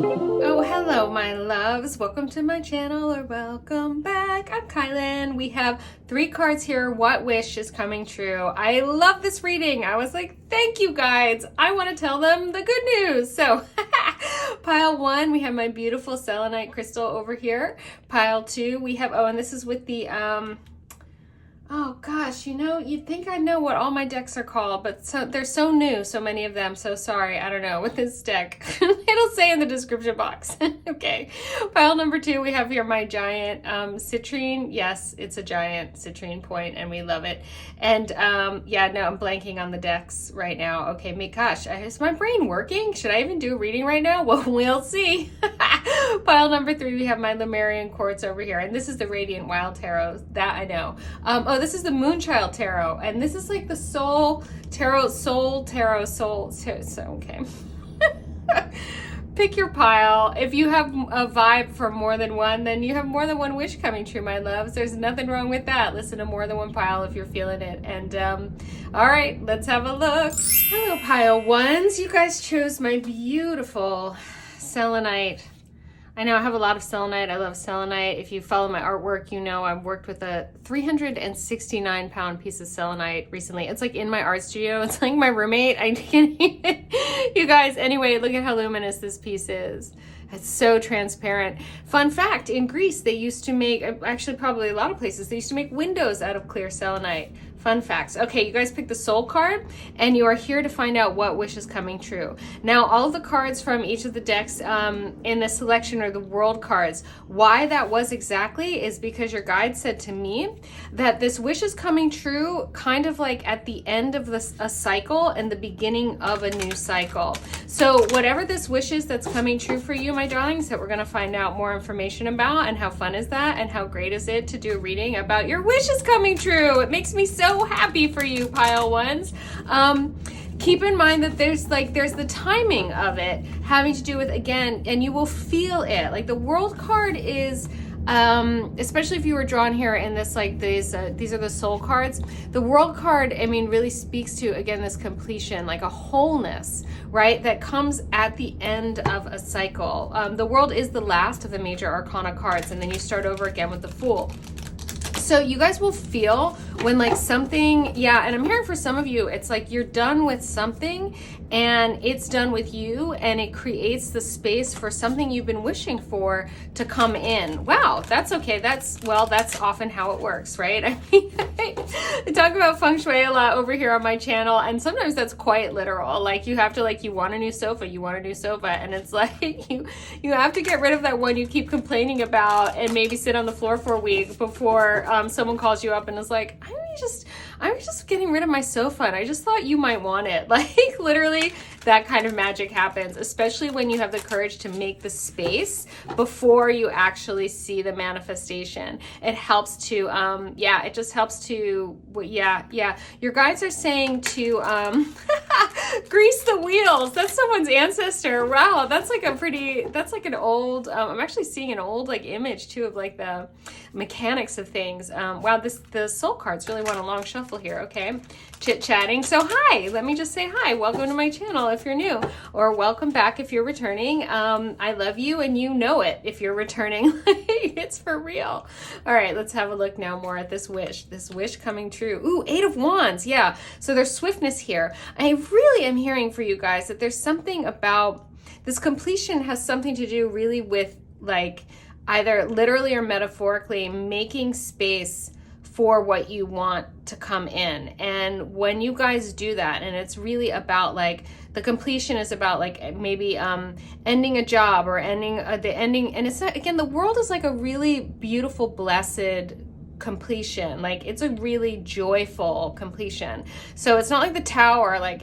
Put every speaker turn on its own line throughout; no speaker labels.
Oh, hello, my loves. Welcome to my channel, or welcome back. I'm Kylan. We have 3 cards here. What wish is coming true? I love this reading. I was like, thank you, guides. I want to tell them the good news. So, pile 1, we have my beautiful selenite crystal over here. Pile 2, we have, oh, and this is with the, oh gosh, you know, you'd think I know what all my decks are called, but they're so new, so many of them, so sorry, I don't know, with this deck. It'll say in the description box. Okay, pile number 2, we have here my giant citrine. Yes, it's a giant citrine point, and we love it. And yeah, no, I'm blanking on the decks right now. Okay, gosh, is my brain working? Should I even do a reading right now? Well, we'll see. Pile number 3, we have my Lemurian Quartz over here, and this is the Radiant Wild Tarot. That I know. Oh, this is the Moonchild Tarot, and this is like the Soul Tarot, okay. Pick your pile. If you have a vibe for more than one, then you have more than one wish coming true, my loves. There's nothing wrong with that. Listen to more than one pile if you're feeling it. And all right, let's have a look. Hello, pile 1s. You guys chose my beautiful selenite. I know I have a lot of selenite. I love selenite. If you follow my artwork, you know I've worked with a 369-pound piece of selenite recently. It's like in my art studio. It's like my roommate. I can't even. You guys, anyway, look at how luminous this piece is. It's so transparent. Fun fact, in Greece, they used to make, actually probably a lot of places, they used to make windows out of clear selenite. Fun facts. Okay, you guys picked the soul card, and you are here to find out what wish is coming true. Now, all of the cards from each of the decks in the selection are the world cards. Why that was exactly is because your guide said to me that this wish is coming true kind of like at the end of a cycle and the beginning of a new cycle. So whatever this wish is that's coming true for you, my darlings, that we're going to find out more information about, and how fun is that, and how great is it to do a reading about your wishes coming true. It makes me so happy for you, pile 1s. Keep in mind that there's the timing of it having to do with, again, and you will feel it. Like the world card is, especially if you were drawn here in this, like these are the soul cards. The world card, I mean, really speaks to, again, this completion, like a wholeness, right? That comes at the end of a cycle. The world is the last of the major arcana cards, and then you start over again with the Fool. So you guys will feel when like something, yeah, and I'm hearing for some of you, it's like you're done with something and it's done with you, and it creates the space for something you've been wishing for to come in. Wow, that's okay. That's often how it works, right? I mean, I talk about feng shui a lot over here on my channel, and sometimes that's quite literal. Like you have to, like, you want a new sofa, and it's like you have to get rid of that one you keep complaining about and maybe sit on the floor for a week before someone calls you up and is like, I was just getting rid of my sofa and I just thought you might want it. Like literally that kind of magic happens, especially when you have the courage to make the space before you actually see the manifestation. It helps to, yeah, it just helps to, yeah. Your guides are saying to grease the wheels. That's someone's ancestor. Wow, that's like an old, I'm actually seeing an old like image too of like the mechanics of things. Wow, the soul cards really want a long shuffle here. Okay, chit-chatting. So hi, let me just say hi. Welcome to my channel if you're new, or welcome back if you're returning. I love you and you know it if you're returning. It's for real. All right, let's have a look now more at this wish coming true. Ooh, 8 of Wands. Yeah, so there's swiftness here. I really am hearing for you guys that there's something about this completion has something to do really with like either literally or metaphorically making space for what you want to come in. And when you guys do that, and it's really about like the completion is about like maybe ending a job or ending the ending, and it's not, again, the world is like a really beautiful, blessed completion. Like it's a really joyful completion. So it's not like the Tower, like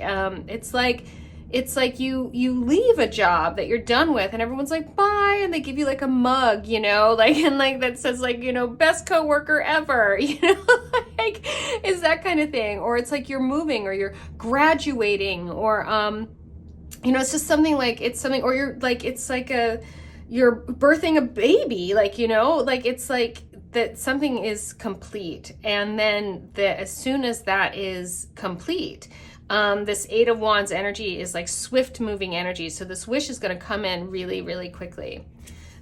it's like you leave a job that you're done with and everyone's like, bye, and they give you like a mug, you know, like, and like that says like, you know, best coworker ever, you know, like is that kind of thing. Or it's like you're moving or you're graduating, or you know, it's just something like, it's something, or you're like, it's like you're birthing a baby, like, you know, like it's like that something is complete, and then as soon as that is complete, This Eight of Wands energy is like swift moving energy. So this wish is going to come in really, really quickly.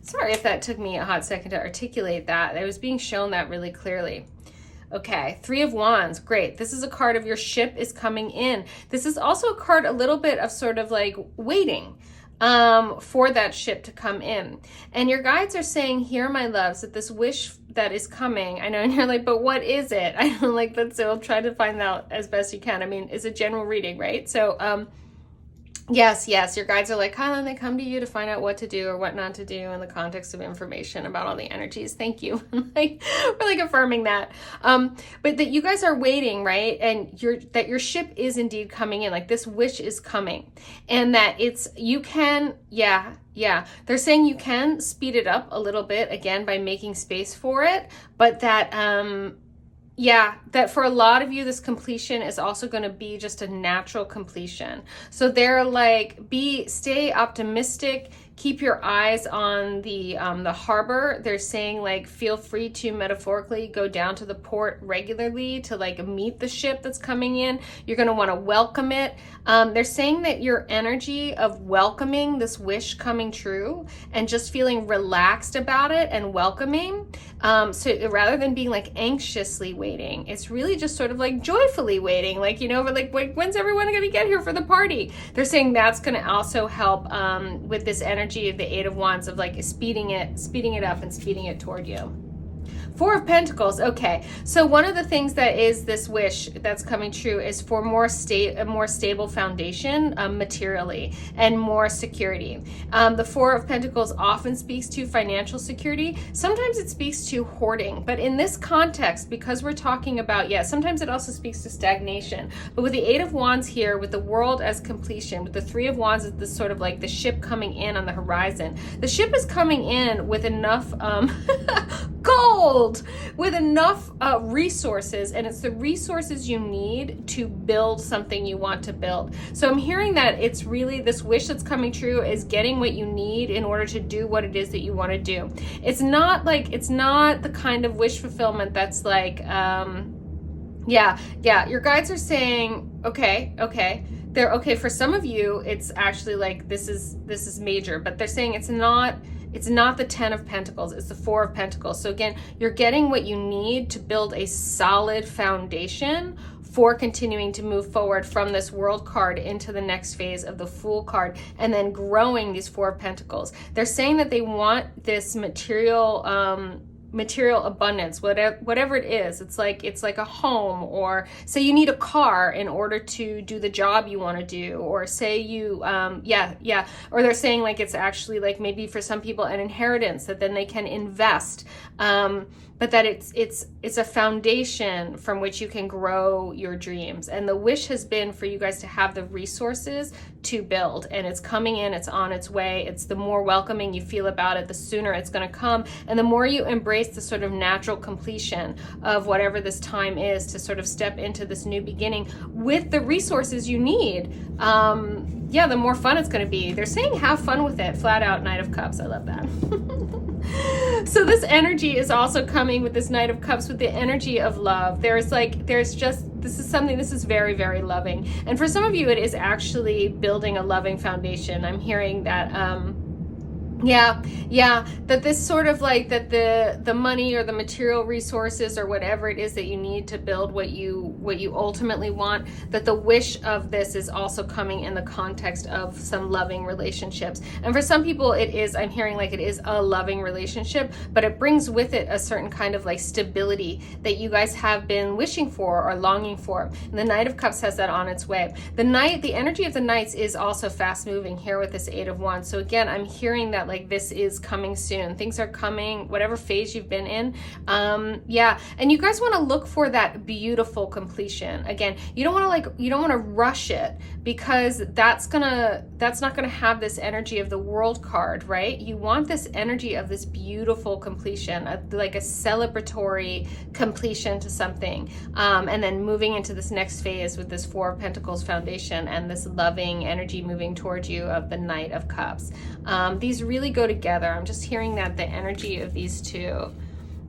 Sorry if that took me a hot second to articulate that. I was being shown that really clearly. Okay, Three of Wands, great. This is a card of your ship is coming in. This is also a card a little bit of sort of like waiting for that ship to come in. And your guides are saying here, my loves, that this wish that is coming, I know, and you're like, but what is it? I know, like, so I'll try to find out as best you can. I mean, it's a general reading, right? So, yes, your guides are like, Kylan, they come to you to find out what to do or what not to do in the context of information about all the energies. Thank you. Like, we're like affirming that. But that you guys are waiting, right? And that your ship is indeed coming in, like this wish is coming, and that you can, they're saying you can speed it up a little bit again by making space for it, but that, that for a lot of you, this completion is also going to be just a natural completion. So they're like, stay optimistic, keep your eyes on the harbor. They're saying like, feel free to metaphorically go down to the port regularly to like meet the ship that's coming in. You're going to want to welcome it. They're saying that your energy of welcoming this wish coming true and just feeling relaxed about it and welcoming. So rather than being like anxiously waiting, it's really just sort of like joyfully waiting, like, you know, but like, when's everyone going to get here for the party? They're saying that's going to also help with this energy of the Eight of Wands of like speeding it up and speeding it toward you. Four of Pentacles. Okay, so one of the things that is this wish that's coming true is for a more stable foundation materially and more security. The Four of Pentacles often speaks to financial security. Sometimes it speaks to hoarding, but in this context, because we're talking about, sometimes it also speaks to stagnation. But with the Eight of Wands here, with the world as completion, with the Three of Wands as this sort of like the ship coming in on the horizon. The ship is coming in with enough gold, with enough resources, and it's the resources you need to build something you want to build. So I'm hearing that it's really this wish that's coming true is getting what you need in order to do what it is that you want to do. It's not the kind of wish fulfillment that's like, your guides are saying, okay. They're okay. For some of you, it's actually like, this is major, but they're saying it's not the Ten of Pentacles, it's the Four of Pentacles. So again, you're getting what you need to build a solid foundation for continuing to move forward from this World card into the next phase of the Fool card, and then growing these Four of Pentacles. They're saying that they want this material abundance, whatever it is. It's like a home, or say you need a car in order to do the job you want to do, or say you or they're saying like it's actually like maybe for some people an inheritance that then they can invest, but that it's a foundation from which you can grow your dreams. And the wish has been for you guys to have the resources to build, and it's coming in, it's on its way. It's the more welcoming you feel about it, the sooner it's going to come, and the more you embrace the sort of natural completion of whatever this time is to sort of step into this new beginning with the resources you need, the more fun it's going to be. They're saying have fun with it, flat out. Knight of Cups, I love that. So this energy is also coming with this Knight of Cups with the energy of love. This is very, very loving. And for some of you, it is actually building a loving foundation. I'm hearing that, that this sort of like that the money or the material resources or whatever it is that you need to build what you ultimately want, that the wish of this is also coming in the context of some loving relationships. And for some people I'm hearing like it is a loving relationship, but it brings with it a certain kind of like stability that you guys have been wishing for or longing for. And the Knight of Cups has that on its way. The energy of the Knights is also fast moving here with this Eight of Wands. So again, I'm hearing that like this is coming soon. Things are coming, whatever phase you've been in. And you guys want to look for that beautiful completion. Again, you don't want to rush it, because that's not gonna have this energy of the World card, right? You want this energy of this beautiful completion, like a celebratory completion to something, and then moving into this next phase with this Four of Pentacles foundation and this loving energy moving towards you of the Knight of Cups. These really go together. I'm just hearing that the energy of these two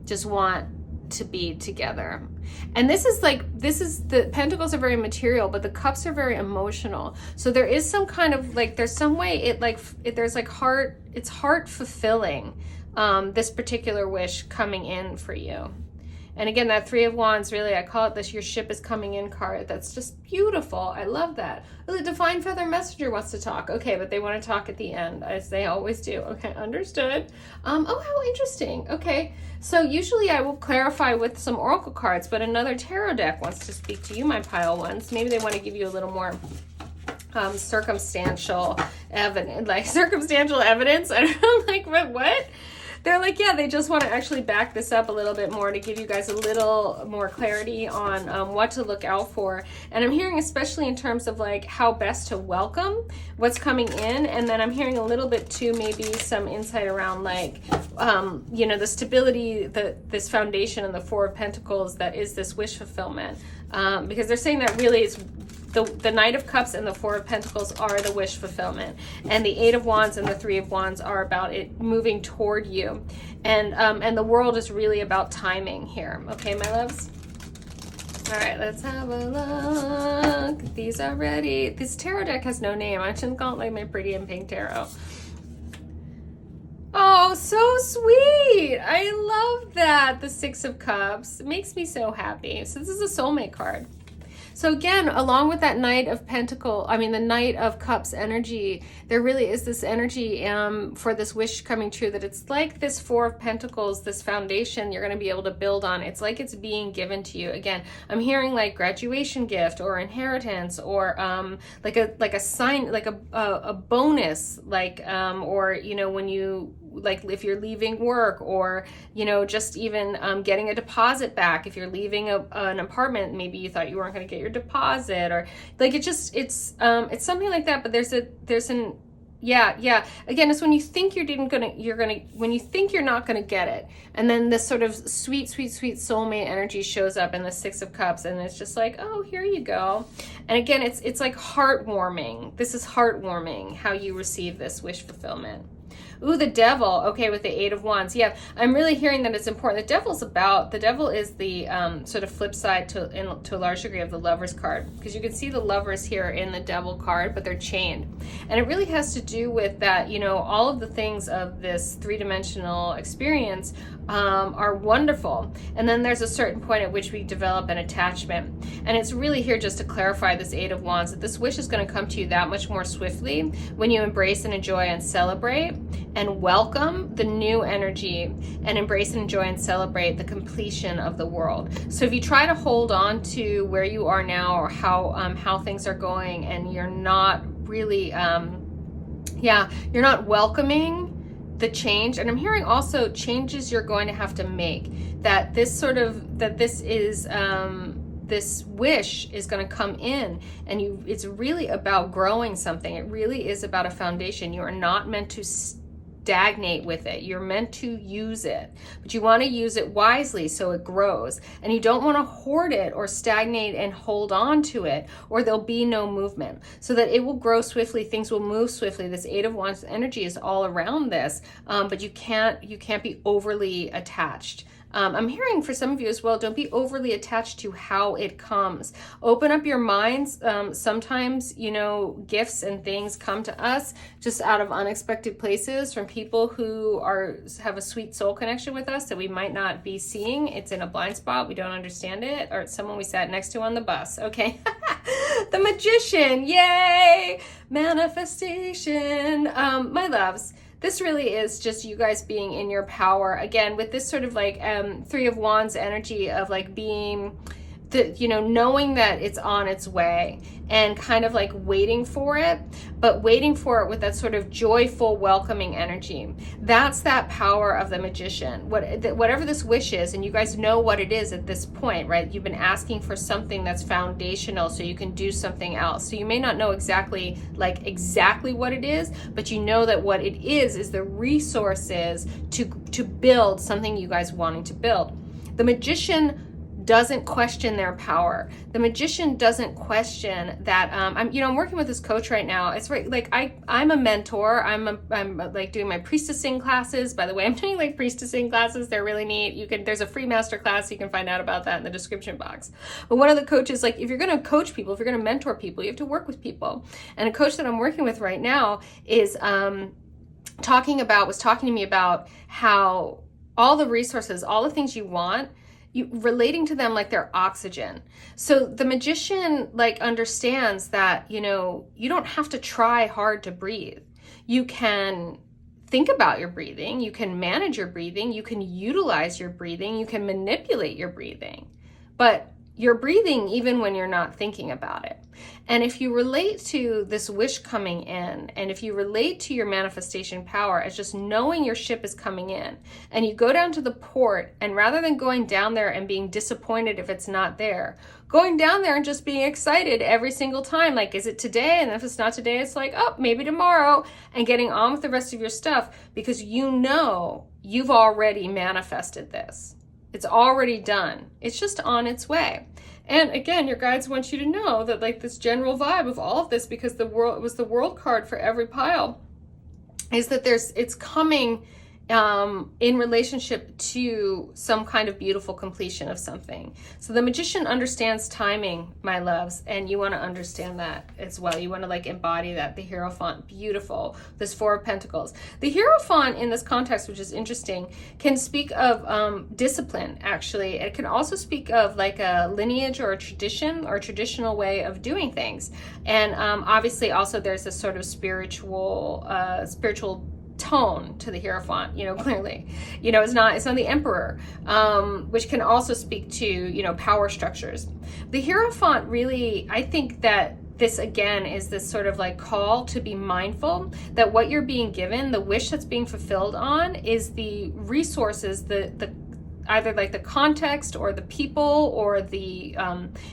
just want to be together. And this is the pentacles are very material, but the cups are very emotional. So there is some kind of like, there's some way there's like heart, it's heart fulfilling, this particular wish coming in for you. And again, that Three of Wands, really, I call it this your ship is coming in card. That's just beautiful. I love that. Oh, the Divine Feather Messenger wants to talk. Okay, but they want to talk at the end, as they always do. Okay, understood. Oh, how interesting. Okay, so usually I will clarify with some oracle cards, but another tarot deck wants to speak to you, my pile ones. Maybe they want to give you a little more circumstantial evidence, like circumstantial evidence. I don't know, like what? They're like, yeah, they just want to actually back this up a little bit more to give you guys a little more clarity on what to look out for. And I'm hearing especially in terms of like how best to welcome what's coming in. And then I'm hearing a little bit too, maybe some insight around like, you know, the stability, this foundation and the Four of Pentacles that is this wish fulfillment. Because they're saying that really is the Knight of Cups and the Four of Pentacles are the wish fulfillment, and the Eight of Wands and the Three of Wands are about it moving toward you, and the world is really about timing here. Okay, my loves. All right, let's have a look. These are ready. This tarot deck has no name. I shouldn't call it like my pretty and pink tarot. Oh, so sweet. I love that. The Six of Cups. It makes me so happy. So this is a soulmate card. So again, along with that Knight of the Knight of Cups energy, there really is this energy for this wish coming true, that it's like this Four of Pentacles, this foundation you're going to be able to build on. It's like it's being given to you. Again, I'm hearing like graduation gift or inheritance, or like a sign, like a bonus, like or you know, when you, like if you're leaving work, or you know, just even getting a deposit back if you're leaving an apartment. Maybe you thought you weren't going to get your deposit, or like it's something like that. But there's an again, it's when you think when you think you're not gonna get it, and then this sort of sweet soulmate energy shows up in the Six of Cups, and it's just like, oh, here you go. And again, it's like heartwarming. This is heartwarming how you receive this wish fulfillment. Ooh, the Devil. Okay, with the Eight of Wands. Yeah, I'm really hearing that it's important. The Devil is the sort of flip side to a large degree of the Lovers card, because you can see the Lovers here in the Devil card, but they're chained. And it really has to do with that, you know, all of the things of this three-dimensional experience are wonderful. And then there's a certain point at which we develop an attachment. And it's really here just to clarify this Eight of Wands, that this wish is going to come to you that much more swiftly when you embrace and enjoy and celebrate and welcome the new energy, and embrace and enjoy and celebrate the completion of the world. So if you try to hold on to where you are now, or how things are going, and you're not really you're not welcoming the change, and I'm hearing also changes you're going to have to make, that this wish is going to come in, and it's really about growing something. It really is about a foundation. You are not meant to stagnate with it. You're meant to use it, but you want to use it wisely so it grows, and you don't want to hoard it or stagnate and hold on to it, or there'll be no movement, so that it will grow swiftly. Things will move swiftly. This Eight of Wands energy is all around this, but you can't be overly attached. I'm hearing for some of you as well, don't be overly attached to how it comes. Open up your minds. Sometimes, you know, gifts and things come to us just out of unexpected places, from people who have a sweet soul connection with us that we might not be seeing. It's in a blind spot. We don't understand it. Or it's someone we sat next to on the bus. Okay. The Magician. Yay. Manifestation. My loves. This really is just you guys being in your power. Again, with this sort of like Three of Wands energy of like being, knowing that it's on its way, and kind of like waiting for it, but waiting for it with that sort of joyful, welcoming energy. That's that power of the Magician. Whatever this wish is, and you guys know what it is at this point, right? You've been asking for something that's foundational so you can do something else. So you may not know exactly what it is, but you know that what it is the resources to build something you guys wanting to build. The Magician doesn't question their power. The magician doesn't question that. I'm working with this coach right now. It's right, like I'm a mentor. I'm like doing my priestessing classes. By the way, I'm doing like priestessing classes. They're really neat. There's a free master class. You can find out about that in the description box. But one of the coaches, like if you're going to coach people, if you're going to mentor people, you have to work with people. And a coach that I'm working with right now is talking to me about how all the resources, all the things you want, you relating to them like they're oxygen. So the magician like understands that, you don't have to try hard to breathe. You can think about your breathing, you can manage your breathing, you can utilize your breathing, you can manipulate your breathing. But you're breathing even when you're not thinking about it. And if you relate to this wish coming in, and if you relate to your manifestation power as just knowing your ship is coming in, and you go down to the port, and rather than going down there and being disappointed if it's not there, going down there and just being excited every single time, like, is it today? And if it's not today, it's like, oh, maybe tomorrow, and getting on with the rest of your stuff, because you've already manifested this. It's already done. It's just on its way. And again, your guides want you to know that like this general vibe of all of this, because it was the world card for every pile, is that it's coming in relationship to some kind of beautiful completion of something. So the magician understands timing, my loves, and you want to understand that as well. You want to like embody that. The Hierophant, beautiful. This Four of Pentacles. The Hierophant in this context, which is interesting, can speak of discipline, actually. It can also speak of like a lineage or a tradition or a traditional way of doing things. And obviously also there's this sort of spiritual tone to the Hierophant, clearly. It's not the Emperor, which can also speak to, power structures. The Hierophant really, I think that this again is this sort of like call to be mindful that what you're being given, the wish that's being fulfilled on, is the resources, the either like the context or the people or the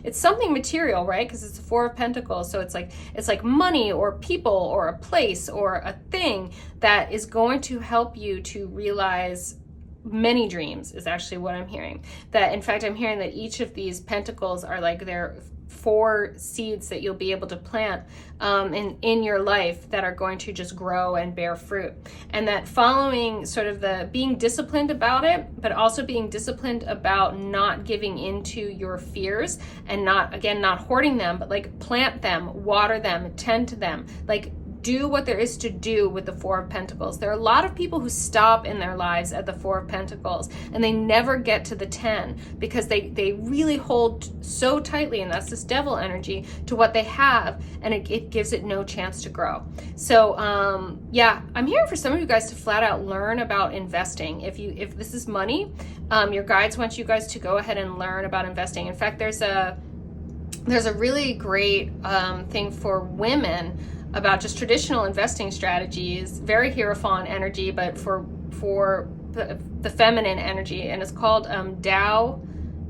it's something material, right? Because it's the Four of Pentacles, so it's like money or people or a place or a thing that is going to help you to realize many dreams, is actually what I'm hearing. That in fact I'm hearing that each of these pentacles are like their 4 seeds that you'll be able to plant in your life that are going to just grow and bear fruit. And that following sort of the being disciplined about it, but also being disciplined about not giving into your fears and not hoarding them, but like plant them, water them, tend to them, like do what there is to do with the Four of Pentacles. There are a lot of people who stop in their lives at the Four of Pentacles and they never get to the 10 because they really hold so tightly, and that's this devil energy, to what they have, and it gives it no chance to grow. So yeah, I'm here for some of you guys to flat out learn about investing. If this is money, your guides want you guys to go ahead and learn about investing. In fact, there's a really great thing for women about just traditional investing strategies, very Hierophant energy, but for the feminine energy, and it's called Dow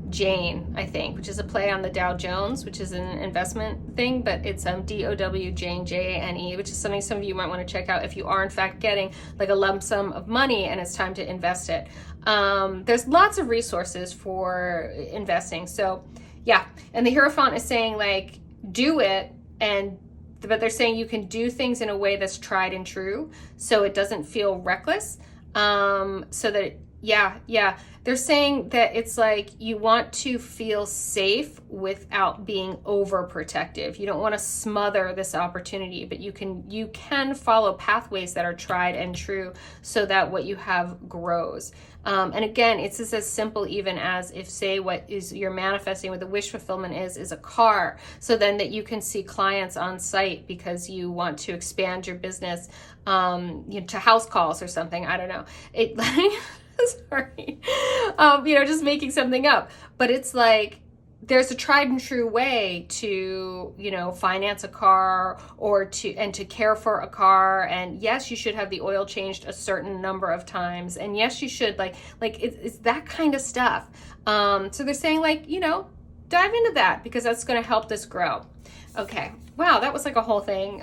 Jane, I think, which is a play on the Dow Jones, which is an investment thing, but it's DOW Jane, Jane, which is something some of you might want to check out if you are in fact getting like a lump sum of money and it's time to invest it. There's lots of resources for investing. So yeah, and the Hierophant is saying like, do it, but they're saying you can do things in a way that's tried and true, so it doesn't feel reckless. So that, yeah. They're saying that it's like you want to feel safe without being overprotective. You don't want to smother this opportunity, but you can follow pathways that are tried and true so that what you have grows. And again, it's just as simple even as if, say, what is you're manifesting with the wish fulfillment is a car, so then that you can see clients on site because you want to expand your business to house calls or something. I don't know. Sorry. Just making something up. But it's like there's a tried and true way to, finance a car or to care for a car. And yes, you should have the oil changed a certain number of times. And yes, you should it's that kind of stuff. So they're saying dive into that because that's going to help this grow. Okay. Wow. That was like a whole thing.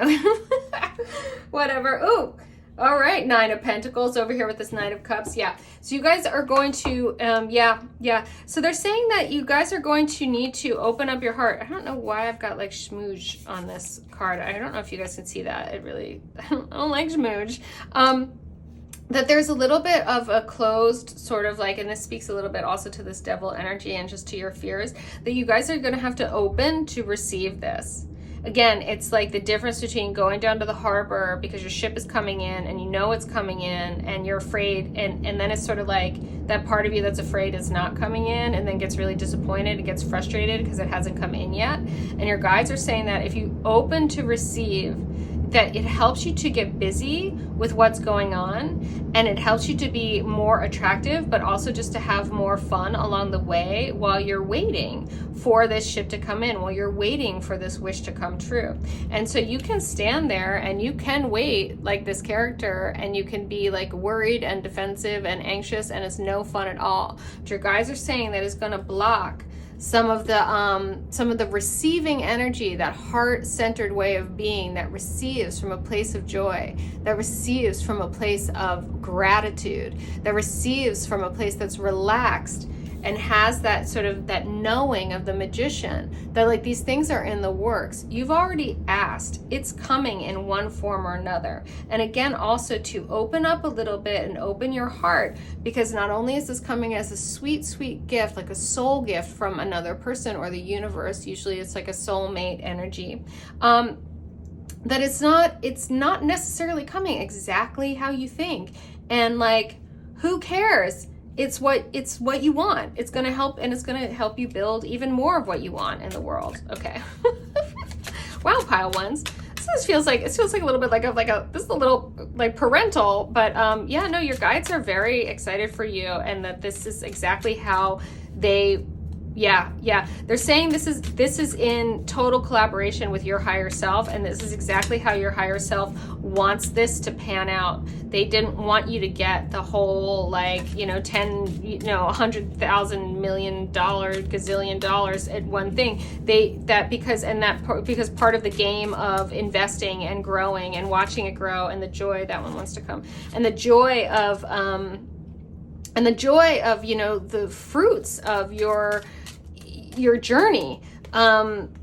Whatever. Ooh. All right, Nine of Pentacles over here with this Knight of Cups. Yeah. So you guys are going to, yeah. So they're saying that you guys are going to need to open up your heart. I don't know why I've got like schmooge on this card. I don't know if you guys can see that. It really, I don't like schmooge. That there's a little bit of a closed sort of like, and this speaks a little bit also to this devil energy and just to your fears, that you guys are going to have to open to receive this. Again, it's like the difference between going down to the harbor because your ship is coming in and you know it's coming in and you're afraid, and then it's sort of like that part of you that's afraid it's not coming in and then gets really disappointed, it gets frustrated because it hasn't come in yet. And your guides are saying that if you open to receive, that it helps you to get busy with what's going on, and it helps you to be more attractive, but also just to have more fun along the way while you're waiting for this ship to come in, while you're waiting for this wish to come true. And so you can stand there and you can wait like this character, and you can be like worried and defensive and anxious, and it's no fun at all. But your guys are saying that it's going to block some of the receiving energy, that heart-centered way of being that receives from a place of joy, that receives from a place of gratitude, that receives from a place that's relaxed and has that sort of that knowing of the magician that like these things are in the works. You've already asked. It's coming in one form or another. And again, also to open up a little bit and open your heart, because not only is this coming as a sweet, sweet gift, like a soul gift from another person or the universe, usually it's like a soulmate energy, that it's not necessarily coming exactly how you think. And like, who cares? It's what you want. It's going to help, and it's going to help you build even more of what you want in the world. Okay. Wow, pile ones. This feels like a little bit this is a little like parental, but yeah, no, your guides are very excited for you, and that this is exactly how they, yeah. They're saying this is in total collaboration with your higher self, and this is exactly how your higher self wants this to pan out. They didn't want you to get the whole like, $100,000 million gazillion dollars at one thing. Because part of the game of investing and growing and watching it grow, and the joy that one wants to come, and the joy of the fruits of your journey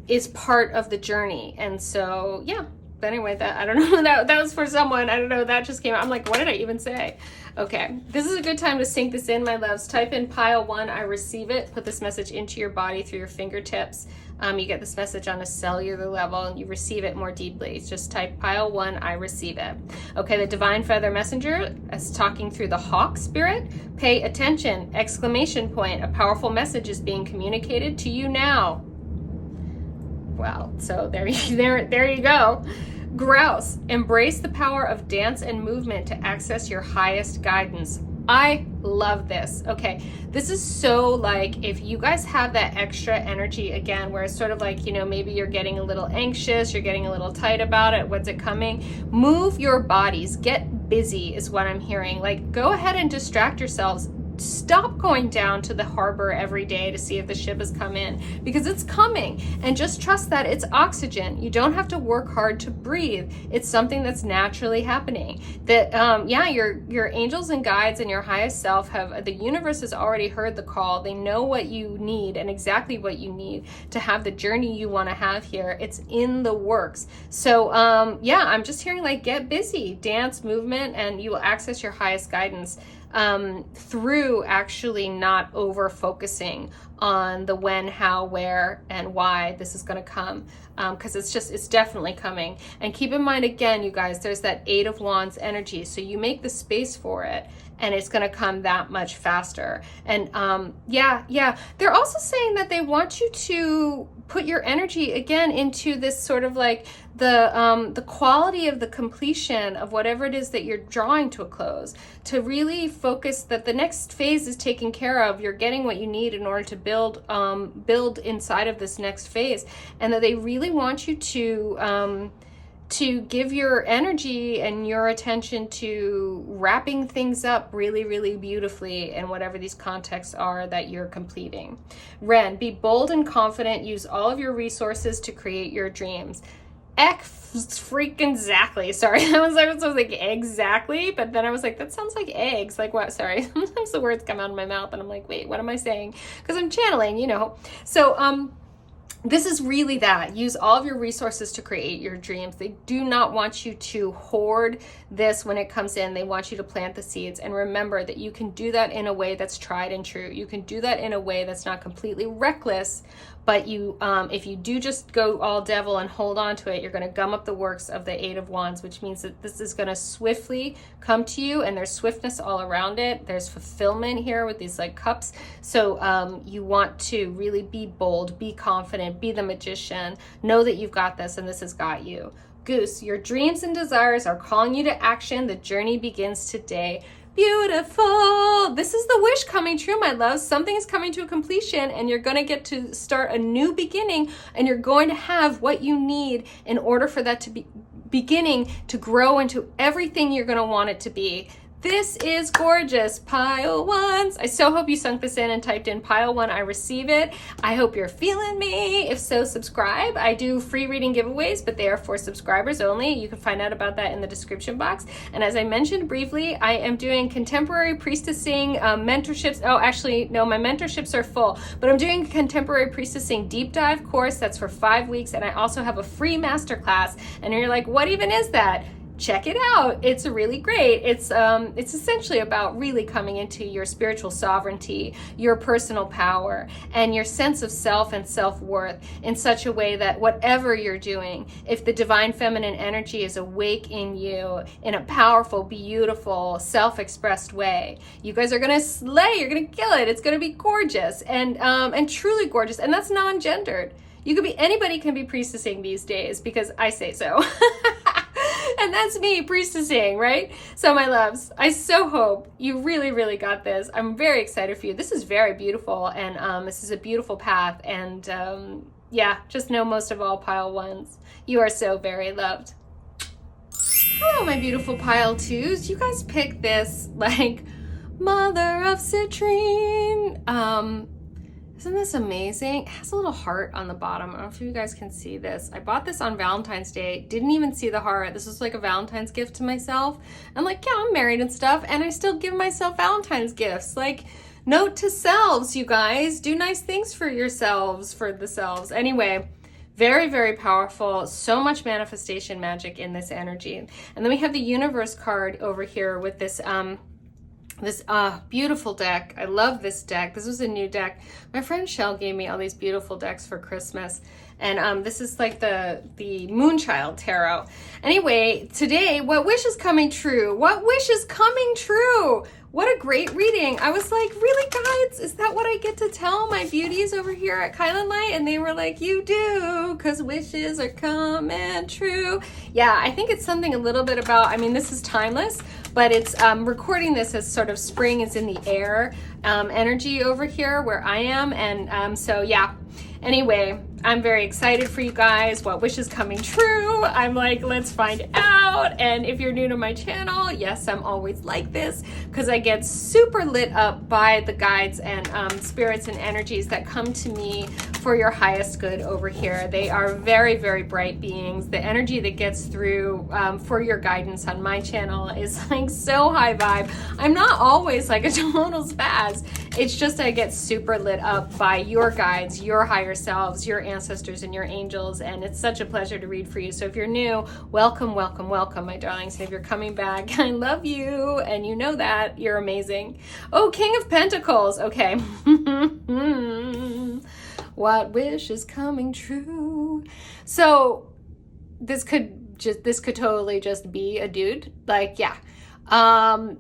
is part of the journey. And so yeah, but anyway, that I don't know, that was for someone, I don't know, that just came out. I'm like, what did I even say? Okay, this is a good time to sink this in, my loves. Type in pile 1, I receive it. Put this message into your body through your fingertips. You get this message on a cellular level, and you receive it more deeply. Just type pile 1, I receive it. Okay, the Divine Feather Messenger is talking through the Hawk Spirit. Pay attention, exclamation point. A powerful message is being communicated to you now. Wow, so there you go. Grouse, embrace the power of dance and movement to access your highest guidance. I love this. Okay, this is so like, if you guys have that extra energy again, where it's sort of like, maybe you're getting a little anxious, you're getting a little tight about it, what's it coming? Move your bodies, get busy is what I'm hearing. Like, go ahead and distract yourselves. Stop going down to the harbor every day to see if the ship has come in, because it's coming, and just trust that it's oxygen. You don't have to work hard to breathe. It's something that's naturally happening. That your angels and guides and your highest self the universe has already heard the call. They know what you need and exactly what you need to have the journey you want to have here. It's in the works. So I'm just hearing like, get busy, dance, movement, and you will access your highest guidance through actually not over focusing on the when, how, where, and why this is going to come, because it's definitely coming. And keep in mind, again, you guys, there's that 8 of Wands energy, so you make the space for it, and it's going to come that much faster. And they're also saying that they want you to put your energy again into this sort of like the quality of the completion of whatever it is that you're drawing to a close, to really focus that the next phase is taken care of. You're getting what you need in order to build inside of this next phase, and that they really want you to give your energy and your attention to wrapping things up really, really beautifully in whatever these contexts are that you're completing. Ren, be bold and confident. Use all of your resources to create your dreams. freaking exactly. Sorry, that was like exactly, but then I was like, that sounds like eggs. Like what? Sorry. Sometimes the words come out of my mouth and I'm like, wait, what am I saying? Because I'm channeling, you know. So this is really that. Use all of your resources to create your dreams. They do not want you to hoard this when it comes in. They want you to plant the seeds. And remember that you can do that in a way that's tried and true. You can do that in a way that's not completely reckless, but you, if you do just go all devil and hold on to it, you're going to gum up the works of the Eight of Wands, which means that this is going to swiftly come to you, and there's swiftness all around it. There's fulfillment here with these like cups. So you want to really be bold, be confident, be the magician, know that you've got this and this has got you. Goose, your dreams and desires are calling you to action. The journey begins today. Beautiful. This is the wish coming true, my love. Something is coming to a completion and you're going to get to start a new beginning, and you're going to have what you need in order for that to be beginning to grow into everything you're going to want it to be. This is gorgeous, pile ones. I so hope you sunk this in and typed in pile one. I receive it. I hope you're feeling me. If so, subscribe. I do free reading giveaways, but they are for subscribers only. You can find out about that in the description box. And as I mentioned briefly, I am doing contemporary priestessing mentorships. Oh, actually, no, my mentorships are full, but I'm doing a contemporary priestessing deep dive course that's for 5 weeks. And I also have a free masterclass. And you're like, what even is that? Check it out. It's really great. It's essentially about really coming into your spiritual sovereignty, your personal power, and your sense of self and self-worth in such a way that whatever you're doing, if the divine feminine energy is awake in you in a powerful, beautiful, self-expressed way, you guys are gonna slay. You're gonna kill it. It's gonna be gorgeous and truly gorgeous. And that's non-gendered. You could be, anybody can be priestessing these days because I say so. And that's me priestessing, right? So my loves, I so hope you really, really got this. I'm very excited for you. This is very beautiful, and this is a beautiful path. And yeah, just know most of all, pile ones, you are so very loved. Hello, my beautiful pile twos. You guys picked this like mother of citrine. Isn't this amazing? It has a little heart on the bottom. I don't know if you guys can see this. I bought this on Valentine's Day. Didn't even see the heart. This was like a Valentine's gift to myself. I'm like, yeah, I'm married and stuff, and I still give myself Valentine's gifts. Like, note to selves, you guys. Do nice things for yourselves, for the selves. Anyway, very, very powerful. So much manifestation magic in this energy. And then we have the universe card over here with this this beautiful deck. I love this deck. This was a new deck. My friend Shell gave me all these beautiful decks for Christmas. And this is like the Moonchild Tarot. Anyway, today, what wish is coming true? What wish is coming true? What a great reading. I was like, really, guys? Is that what I get to tell my beauties over here at kylinlight? And they were like, you do, because wishes are coming true. Yeah, I think it's something a little bit about, I mean, this is timeless, but it's recording this as sort of spring is in the air energy over here where I am. And so, yeah. Anyway, I'm very excited for you guys. What wish is coming true? I'm like, let's find out. And if you're new to my channel, yes, I'm always like this because I get super lit up by the guides and spirits and energies that come to me for your highest good over here. They are very, very bright beings. The energy that gets through for your guidance on my channel is like so high vibe. I'm not always like a total spaz. It's just I get super lit up by your guides, your higher selves, your ancestors, and your angels, and it's such a pleasure to read for you. So if you're new, welcome, welcome, welcome, my darlings. And if you're coming back, I love you, and you know that. You're amazing. Oh, King of Pentacles. Okay. What wish is coming true? So this could totally just be a dude. Like, yeah.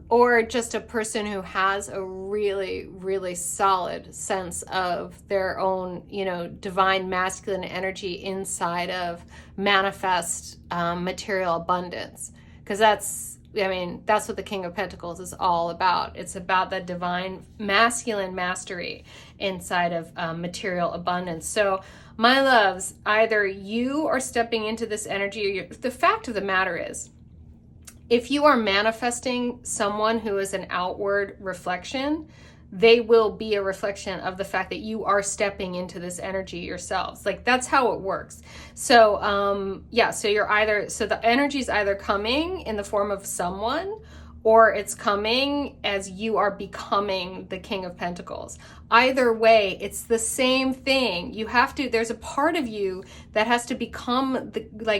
Or just a person who has a really, really solid sense of their own, you know, divine masculine energy inside of manifest material abundance. Because that's, I mean, that's what the King of Pentacles is all about. It's about that divine masculine mastery inside of material abundance. So my loves, either you are stepping into this energy, or the fact of the matter is, if you are manifesting someone who is an outward reflection, they will be a reflection of the fact that you are stepping into this energy yourselves. Like, that's how it works. So yeah, so the energy is either coming in the form of someone, or it's coming as you are becoming the King of Pentacles. Either way, it's the same thing. There's a part of you that has to become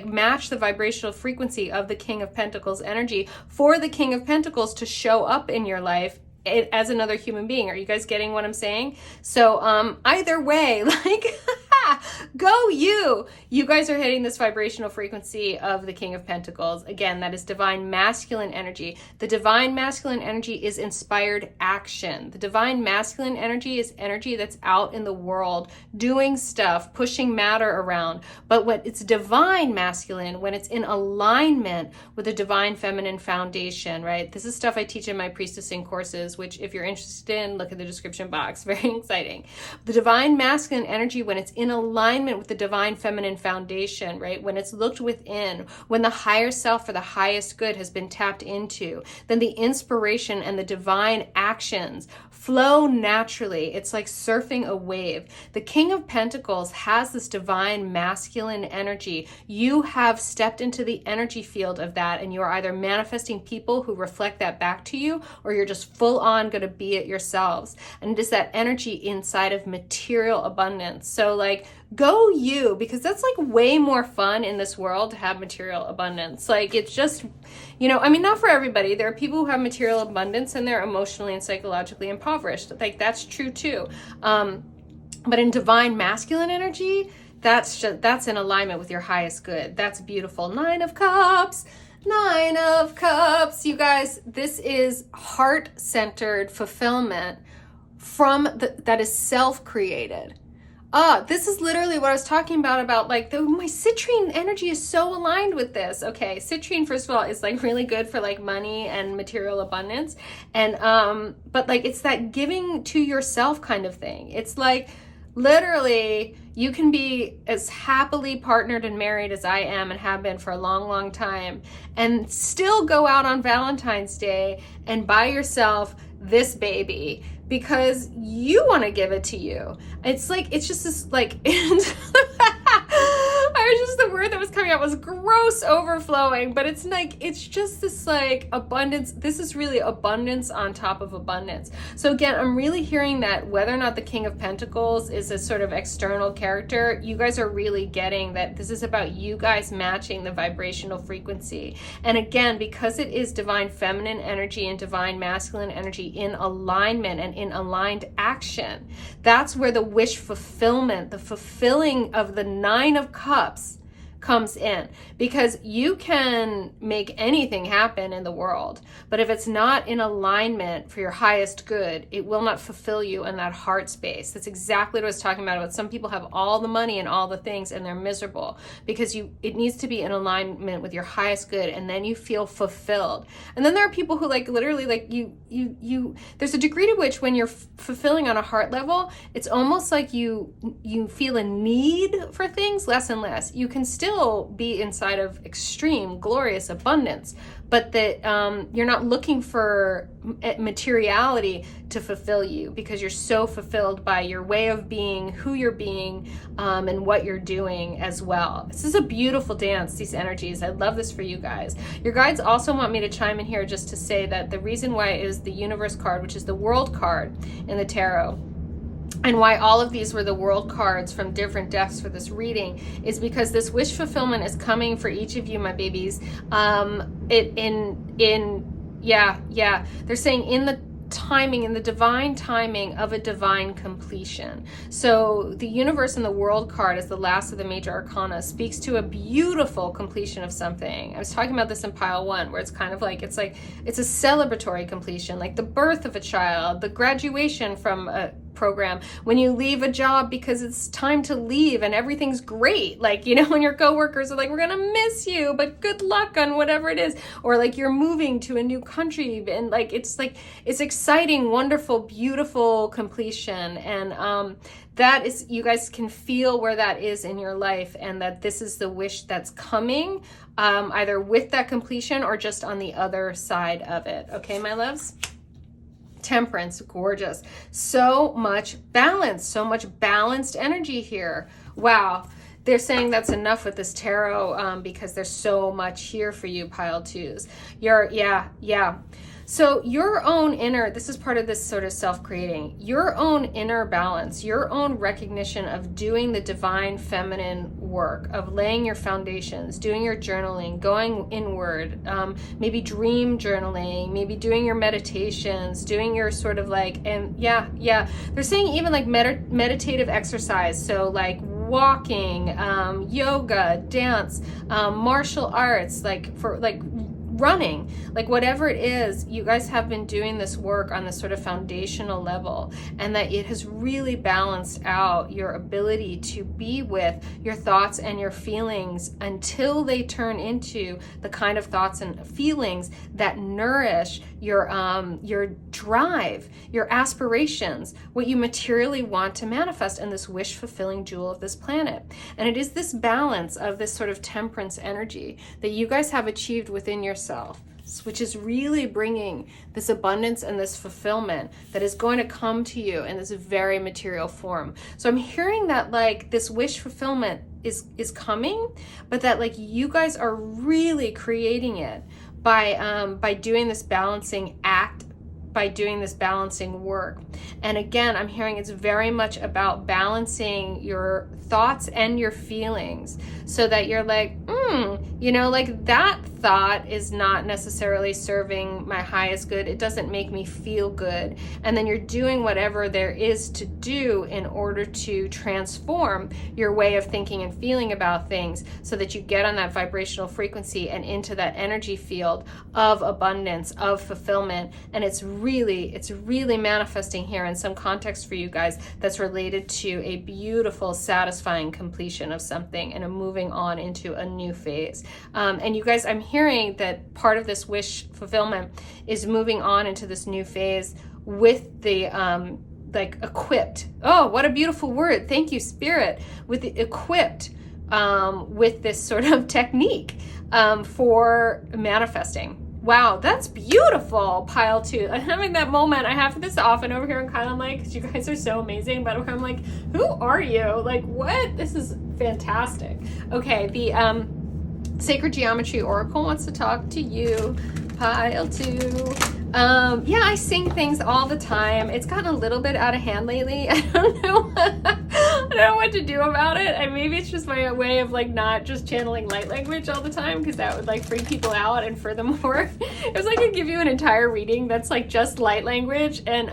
match the vibrational frequency of the King of Pentacles energy for the King of Pentacles to show up in your life as another human being. Are you guys getting what I'm saying? So either way, like, go you. You guys are hitting this vibrational frequency of the King of Pentacles. Again, that is divine masculine energy. The divine masculine energy is inspired action. The divine masculine energy is energy that's out in the world, doing stuff, pushing matter around. But when it's divine masculine, when it's in alignment with the divine feminine foundation, right? This is stuff I teach in my priestessing courses, which if you're interested in, look at the description box. Very exciting. The divine masculine energy, when it's in alignment with the divine feminine foundation, right? When it's looked within, when the higher self for the highest good has been tapped into, then the inspiration and the divine actions flow naturally. It's like surfing a wave. The King of Pentacles has this divine masculine energy. You have stepped into the energy field of that, and you are either manifesting people who reflect that back to you, or you're just full on going to be it yourselves. And it is that energy inside of material abundance. So like, go you, because that's like way more fun in this world to have material abundance. Like, it's just, I mean, not for everybody. There are people who have material abundance and they're emotionally and psychologically impoverished. Like, that's true too. But in divine masculine energy, that's in alignment with your highest good. That's beautiful. 9 of Cups. 9 of Cups. You guys, this is heart-centered fulfillment that is self-created. This is literally what I was talking about like my citrine energy is so aligned with this. Okay, citrine, first of all, is like really good for like money and material abundance. And but like, it's that giving to yourself kind of thing. It's like, literally, you can be as happily partnered and married as I am and have been for a long, long time, and still go out on Valentine's Day and buy yourself this baby because you want to give it to you. It's like, it's just this like, the word that was coming out was gross overflowing, but it's like, it's just this like abundance. This is really abundance on top of abundance. So again, I'm really hearing that whether or not the King of Pentacles is a sort of external character, you guys are really getting that this is about you guys matching the vibrational frequency. And again, because it is divine feminine energy and divine masculine energy in alignment and in aligned action, that's where the wish fulfillment, the fulfilling of the 9 of Cups comes in, because you can make anything happen in the world, but if it's not in alignment for your highest good, it will not fulfill you in that heart space. That's exactly what I was talking about some people have all the money and all the things and they're miserable, because it needs to be in alignment with your highest good, and then you feel fulfilled. And then there are people who like literally like you there's a degree to which when you're fulfilling on a heart level, it's almost like you feel a need for things less and less. You can still be inside of extreme glorious abundance, but that you're not looking for materiality to fulfill you, because you're so fulfilled by your way of being, who you're being, and what you're doing as well. This is a beautiful dance, these energies. I love this for you guys. Your guides also want me to chime in here just to say that the reason why it is the Universe card, which is the World card in the tarot, and why all of these were the World cards from different decks for this reading, is because this wish fulfillment is coming for each of you, my babies. They're saying in the timing, in the divine timing of a divine completion. So the Universe and the World card as the last of the major arcana speaks to a beautiful completion of something. I was talking about this in pile 1, where it's kind of like it's a celebratory completion, like the birth of a child, the graduation from a program, when you leave a job because it's time to leave and everything's great, like, when your coworkers are like, we're gonna miss you, but good luck on whatever it is, or like you're moving to a new country, and it's exciting, wonderful, beautiful completion. And that is, you guys can feel where that is in your life, and that this is the wish that's coming, either with that completion or just on the other side of it. Okay, my loves? Temperance, gorgeous. So much balance, so much balanced energy here. Wow. They're saying that's enough with this tarot because there's so much here for you, pile twos. Yeah. So your own inner, this is part of this sort of self-creating, your own inner balance, your own recognition of doing the divine feminine work, of laying your foundations, doing your journaling, going inward, maybe dream journaling, maybe doing your meditations, doing your sort of like, and they're saying even like meditative exercise. So like walking, yoga, dance, martial arts, like for like running, like whatever it is, you guys have been doing this work on this sort of foundational level, and that it has really balanced out your ability to be with your thoughts and your feelings until they turn into the kind of thoughts and feelings that nourish your drive, your aspirations, what you materially want to manifest in this wish-fulfilling jewel of this planet. And it is this balance of this sort of temperance energy that you guys have achieved within yourself, which is really bringing this abundance and this fulfillment that is going to come to you in this very material form. So I'm hearing that like this wish fulfillment is coming, but that like you guys are really creating it by doing this balancing act, by doing this balancing work. And again, I'm hearing it's very much about balancing your thoughts and your feelings so that you're like, like that thought is not necessarily serving my highest good. It doesn't make me feel good. And then you're doing whatever there is to do in order to transform your way of thinking and feeling about things so that you get on that vibrational frequency and into that energy field of abundance, of fulfillment. And it's really manifesting here in some context for you guys that's related to a beautiful, satisfying completion of something and a moving on into a new phase. And you guys, I'm hearing that part of this wish fulfillment is moving on into this new phase with the like equipped. Oh, what a beautiful word. Thank you, Spirit. With the equipped with this sort of technique for manifesting. Wow, that's beautiful, pile two. I'm having that moment. I have this often over here in kylinlight because you guys are so amazing, but I'm like, who are you? Like, what? This is fantastic. Okay, the Sacred Geometry Oracle wants to talk to you, pile two. I sing things all the time. It's gotten a little bit out of hand lately. I don't know. I don't know what to do about it. And maybe it's just my way of like not just channeling light language all the time, because that would like freak people out. And furthermore, it was like I could give you an entire reading that's like just light language, and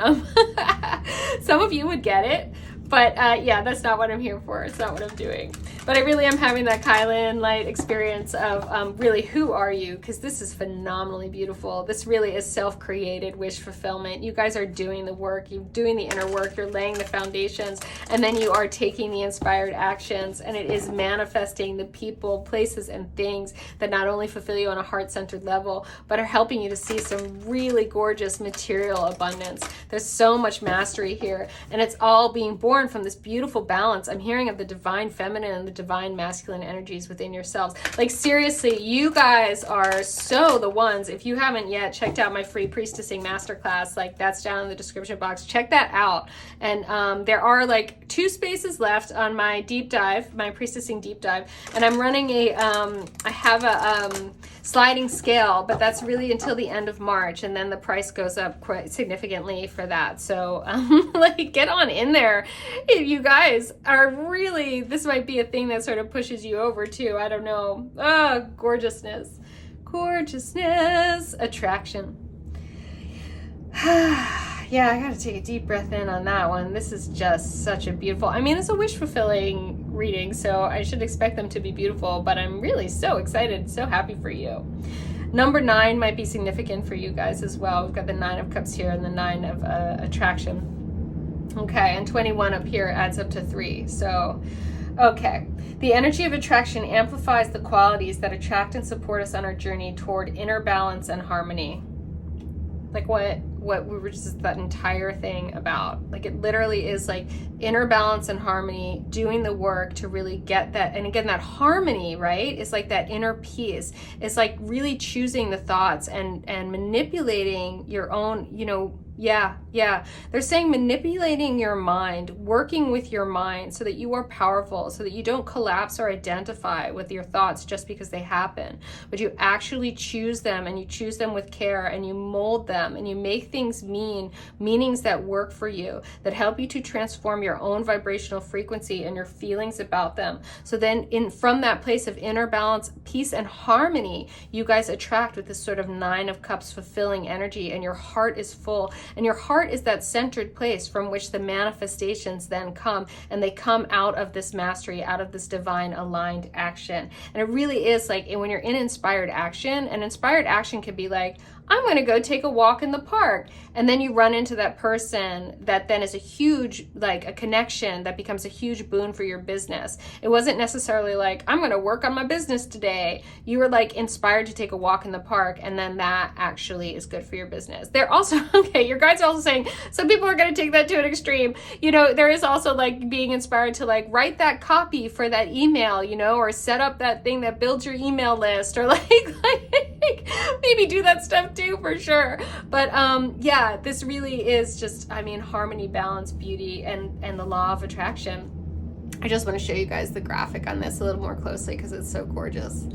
some of you would get it. But that's not what I'm here for. It's not what I'm doing. But I really am having that kylinlight experience of really, who are you? Because this is phenomenally beautiful. This really is self-created wish fulfillment. You guys are doing the work. You're doing the inner work. You're laying the foundations. And then you are taking the inspired actions. And it is manifesting the people, places, and things that not only fulfill you on a heart-centered level, but are helping you to see some really gorgeous material abundance. There's so much mastery here. And it's all being born from this beautiful balance I'm hearing of the divine feminine and the divine masculine energies within yourselves. Like seriously, you guys are so the ones. If you haven't yet checked out my free priestessing masterclass, like that's down in the description box, check that out. And there are like 2 spaces left on my deep dive, my priestessing deep dive, and I'm running I have a sliding scale, but that's really until the end of March, and then the price goes up quite significantly for that. So like get on in there if you guys are really, this might be a thing that sort of pushes you over too. I don't know. Oh, gorgeousness, attraction. Yeah, I gotta take a deep breath in on that one. This is just such a beautiful, I mean, it's a wish fulfilling reading, so I should expect them to be beautiful, but I'm really so excited, so happy for you. Number 9 might be significant for you guys as well. We've got the 9 of Cups here and the 9 of attraction. Okay, and 21 up here adds up to 3. So, okay. The energy of attraction amplifies the qualities that attract and support us on our journey toward inner balance and harmony. Like what we were just that entire thing about. Like it literally is like inner balance and harmony, doing the work to really get that. And again, that harmony, right, is like that inner peace. It's like really choosing the thoughts and manipulating your own, Yeah, yeah. They're saying manipulating your mind, working with your mind so that you are powerful, so that you don't collapse or identify with your thoughts just because they happen, but you actually choose them, and you choose them with care, and you mold them, and you make things meanings that work for you, that help you to transform your own vibrational frequency and your feelings about them. So then from that place of inner balance, peace, and harmony, you guys attract with this sort of 9 of Cups fulfilling energy, and your heart is full. And your heart is that centered place from which the manifestations then come, and they come out of this mastery, out of this divine aligned action. And it really is like when you're in inspired action, and inspired action can be like, I'm going to go take a walk in the park. And then you run into that person that then is a huge, like a connection that becomes a huge boon for your business. It wasn't necessarily like, I'm going to work on my business today. You were like inspired to take a walk in the park, and then that actually is good for your business. They're also, okay, your guides are also saying some people are going to take that to an extreme. You know, there is also like being inspired to like write that copy for that email, you know, or set up that thing that builds your email list, or like maybe do that stuff too, for sure. But yeah, this really is just, I mean, harmony, balance, beauty, and the law of attraction. I just want to show you guys the graphic on this a little more closely because it's so gorgeous.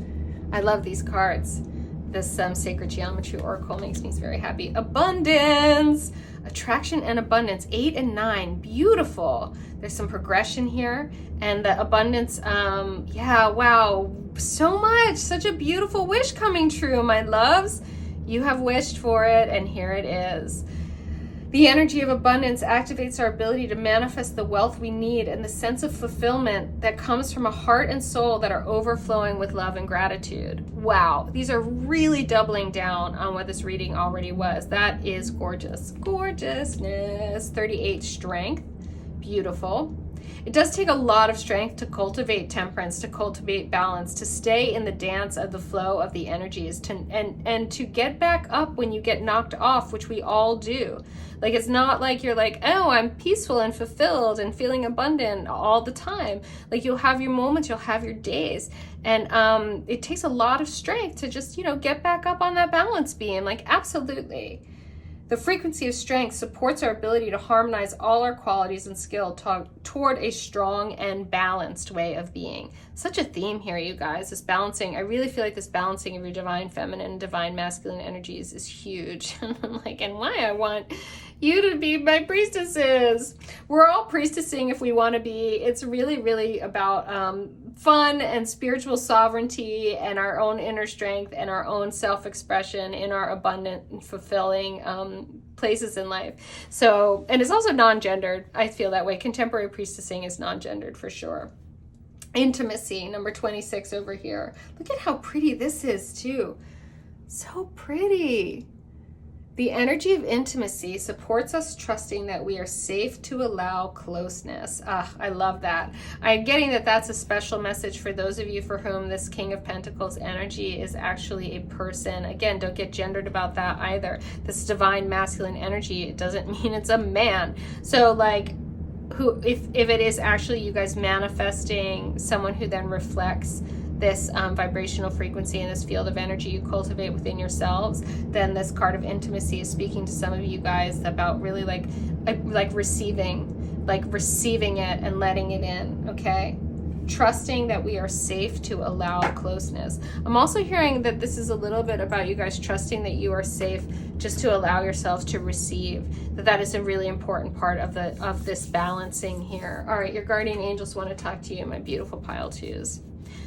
I love these cards. This Sacred Geometry Oracle makes me very happy. Abundance, attraction, and abundance. 8 and 9, beautiful. There's some progression here, and the abundance, yeah, wow, so much, such a beautiful wish coming true, my loves. You have wished for it, and here it is. The energy of abundance activates our ability to manifest the wealth we need and the sense of fulfillment that comes from a heart and soul that are overflowing with love and gratitude. Wow, these are really doubling down on what this reading already was. That is gorgeous. Gorgeousness. 38, strength. Beautiful. It does take a lot of strength to cultivate temperance, to cultivate balance, to stay in the dance of the flow of the energies, and to get back up when you get knocked off, which we all do. Like, it's not like you're like, oh, I'm peaceful and fulfilled and feeling abundant all the time. Like, you'll have your moments, you'll have your days. And it takes a lot of strength to just, you know, get back up on that balance beam. Like, absolutely. The frequency of strength supports our ability to harmonize all our qualities and skill toward a strong and balanced way of being. Such a theme here, you guys, this balancing. I really feel like this balancing of your divine feminine and divine masculine energies is huge. Like, and why I want you to be my priestesses. We're all priestessing if we want to be. It's really, really about fun and spiritual sovereignty and our own inner strength and our own self-expression in our abundant and fulfilling places in life. So, and it's also non-gendered. I feel that way. Contemporary priestessing is non-gendered for sure. Intimacy, number 26 over here. Look at how pretty this is too. So pretty. The energy of intimacy supports us trusting that we are safe to allow closeness. I love that. I'm getting that that's a special message for those of you for whom this King of Pentacles energy is actually a person. Again, don't get gendered about that either. This divine masculine energy, it doesn't mean it's a man. So like, if it is actually you guys manifesting someone who then reflects this vibrational frequency and this field of energy you cultivate within yourselves, then this card of intimacy is speaking to some of you guys about really like receiving it and letting it in, okay? Trusting that we are safe to allow closeness. I'm also hearing that this is a little bit about you guys trusting that you are safe just to allow yourselves to receive. That is a really important part of this balancing here. All right, your guardian angels want to talk to you, my beautiful pile twos.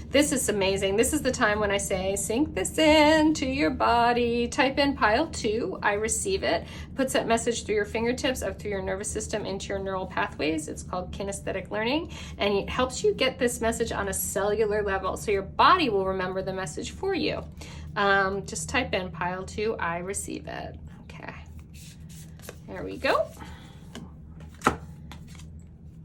This is amazing. This is the time when I say, sink this in to your body. Type in pile 2, I receive it. Puts that message through your fingertips, up through your nervous system, into your neural pathways. It's called kinesthetic learning. And it helps you get this message on a cellular level. So your body will remember the message for you. Just type in pile 2, I receive it. Okay. There we go.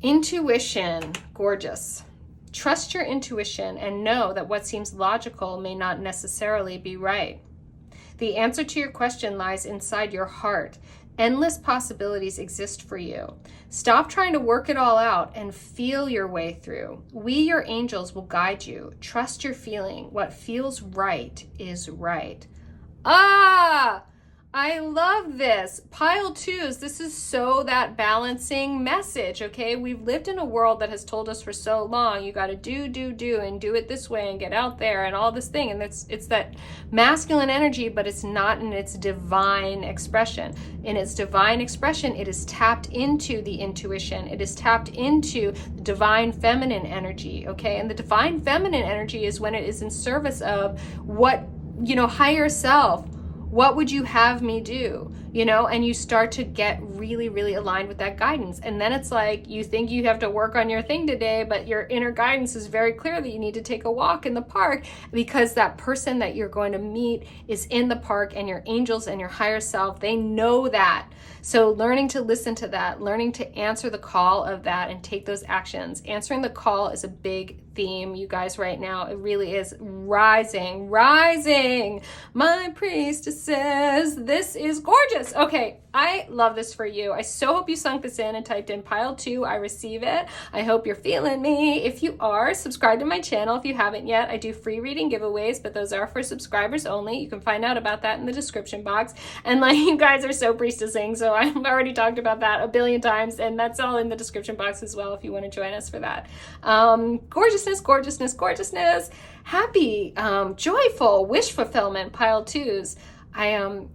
Intuition, gorgeous. Trust your intuition and know that what seems logical may not necessarily be right. The answer to your question lies inside your heart. Endless possibilities exist for you. Stop trying to work it all out and feel your way through. We, your angels, will guide you. Trust your feeling. What feels right is right. I love this. Pile twos, this is so that balancing message, okay? We've lived in a world that has told us for so long, you got to do, and do it this way and get out there and all this thing. And it's that masculine energy, but it's not in its divine expression. In its divine expression, it is tapped into the intuition. It is tapped into the divine feminine energy, okay? And the divine feminine energy is when it is in service of what, you know, higher self. What would you have me do? You know, and you start to get really, really aligned with that guidance. And then it's like, you think you have to work on your thing today, but your inner guidance is very clear that you need to take a walk in the park because that person that you're going to meet is in the park, and your angels and your higher self, they know that. So learning to listen to that, learning to answer the call of that and take those actions. Answering the call is a big theme, you guys, right now. It really is. Rising, my priestesses. This is gorgeous. Okay, I love this for you. I so hope you sunk this in and typed in pile 2. I receive it. I hope you're feeling me. If you are, subscribe to my channel if you haven't yet. I do free reading giveaways, but those are for subscribers only. You can find out about that in the description box. And like, you guys are so priestessing, so I've already talked about that a billion times, and that's all in the description box as well if you want to join us for that. Gorgeousness. Happy, joyful, wish fulfillment, pile 2s. I'm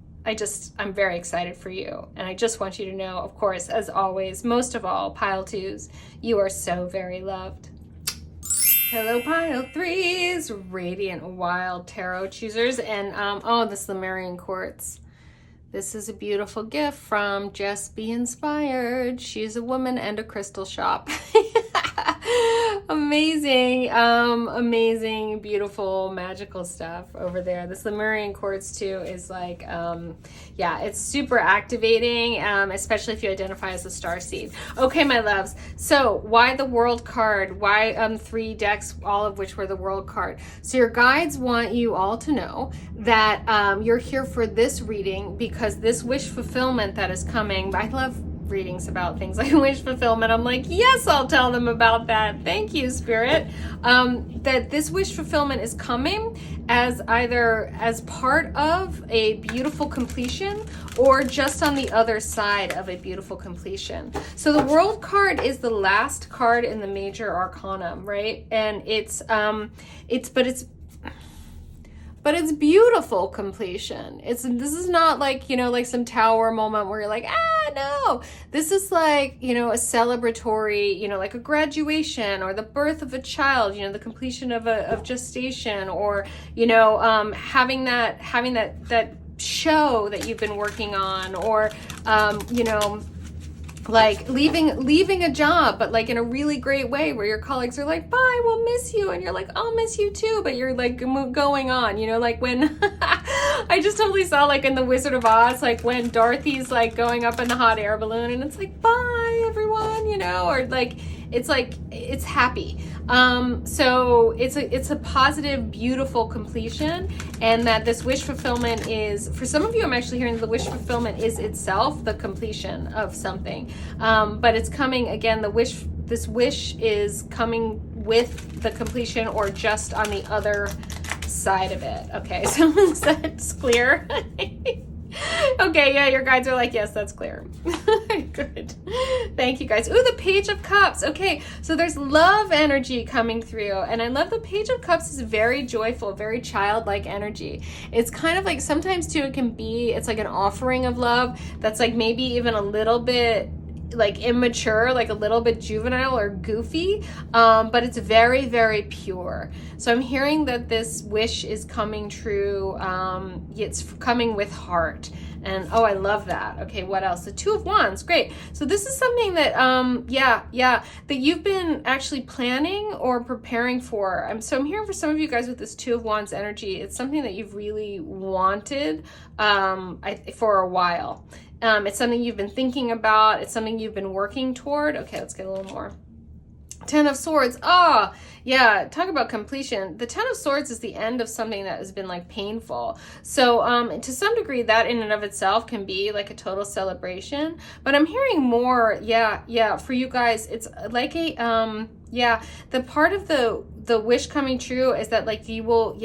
very excited for you. And I just want you to know, of course, as always, most of all, pile 2s, you are so very loved. Hello, pile 3s, radiant wild tarot choosers. And oh, this Lemurian quartz. This is a beautiful gift from Just Be Inspired. She's a woman and a crystal shop. Amazing, amazing, beautiful, magical stuff over there. This Lemurian quartz too is like, yeah, it's super activating, especially if you identify as a starseed. Okay, my loves. So why the world card? Why 3 decks, all of which were the world card? So your guides want you all to know that you're here for this reading because this wish fulfillment that is coming. I love readings about things like wish fulfillment. I'm like, yes, I'll tell them about that. Thank you, Spirit. That this wish fulfillment is coming as either as part of a beautiful completion or just on the other side of a beautiful completion. So the world card is the last card in the major arcanum, right? And it's beautiful completion. This is not like, you know, like some tower moment where you're like, no. This is like, you know, a celebratory, you know, like a graduation or the birth of a child, you know, the completion of gestation, or, you know, having that show that you've been working on, or, you know, like leaving a job, but like in a really great way where your colleagues are like, bye, we'll miss you, and you're like, I'll miss you too, but you're like going on, you know, like when I just totally saw like in the Wizard of Oz, like when Dorothy's like going up in the hot air balloon and it's like, bye everyone, you know, or like it's happy. So it's a positive, beautiful completion, and that this wish fulfillment is, for some of you, I'm actually hearing the wish fulfillment is itself the completion of something. But it's coming again, this wish is coming with the completion or just on the other side of it. Okay, so that's clear. Okay, yeah, your guides are like, yes, that's clear. Good. Thank you, guys. Ooh, the Page of Cups. Okay, so there's love energy coming through, and I love the Page of Cups is very joyful, very childlike energy. It's kind of like, sometimes too, it's like an offering of love that's like maybe even a little bit like immature, like a little bit juvenile or goofy, but it's very, very pure. So I'm hearing that this wish is coming true. It's coming with heart. And oh, I love that. Okay, what else? The Two of Wands, great. So this is something that, that you've been actually planning or preparing for. So I'm hearing for some of you guys with this Two of Wands energy, it's something that you've really wanted for a while. It's something you've been thinking about. It's something you've been working toward. Okay, let's get a little more. Ten of Swords. Oh, yeah, talk about completion. The Ten of Swords is the end of something that has been like painful. So to some degree, that in and of itself can be like a total celebration. But I'm hearing more, for you guys, it's like a, the part of the wish coming true is that like you will,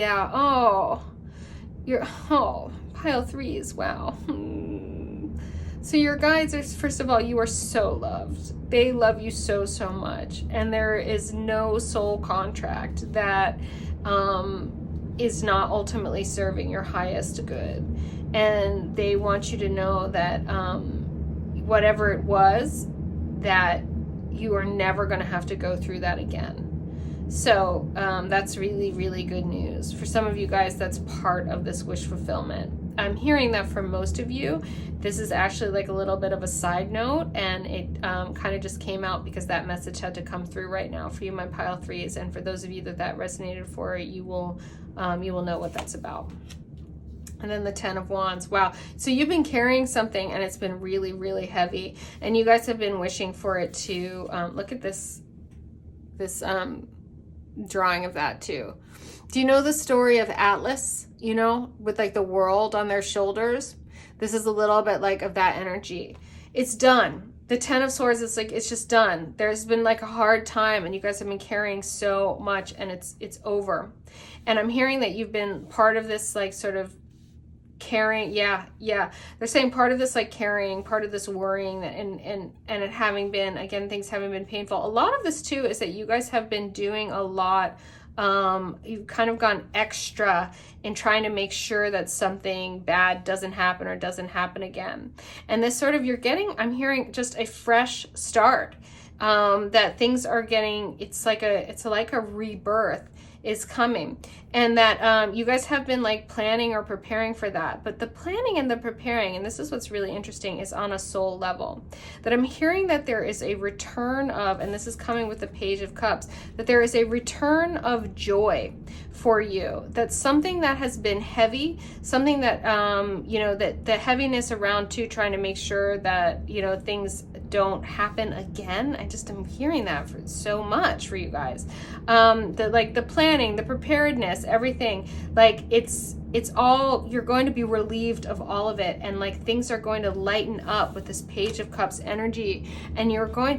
Pile threes, wow. So your guides are, first of all, you are so loved. They love you so, so much. And there is no soul contract that is not ultimately serving your highest good. And they want you to know that whatever it was, that you are never going to have to go through that again. So that's really, really good news. For some of you guys, that's part of this wish fulfillment. I'm hearing that for most of you. This is actually like a little bit of a side note, and it kind of just came out because that message had to come through right now for you, my pile threes. And for those of you that resonated for, you will know what that's about. And then the 10 of Wands. Wow. So you've been carrying something and it's been really, really heavy. And you guys have been wishing for it to, look at this drawing of that too. Do you know the story of Atlas, you know, with like the world on their shoulders? This is a little bit like of that energy. It's done. The 10 of Swords is like, it's just done. There's been like a hard time and you guys have been carrying so much and it's over. And I'm hearing that you've been part of this like sort of carrying, yeah, they're saying part of this like carrying, part of this worrying, and it having been, again, things having been painful. A lot of this too is that you guys have been doing a lot, you've kind of gone extra in trying to make sure that something bad doesn't happen or doesn't happen again. And this sort of, you're getting, I'm hearing just a fresh start, that things are getting, it's like a rebirth is coming, and that you guys have been like planning or preparing for that. But the planning and the preparing, and this is what's really interesting, is on a soul level. That I'm hearing that there is a return of, and this is coming with the Page of Cups, that there is a return of joy for you. That's something that has been heavy, something that you know, that the heaviness around too, trying to make sure that, you know, things don't happen again. I just am hearing that for so much for you guys. The planning, the preparedness, everything, like it's all, you're going to be relieved of all of it, and like things are going to lighten up with this Page of Cups energy, and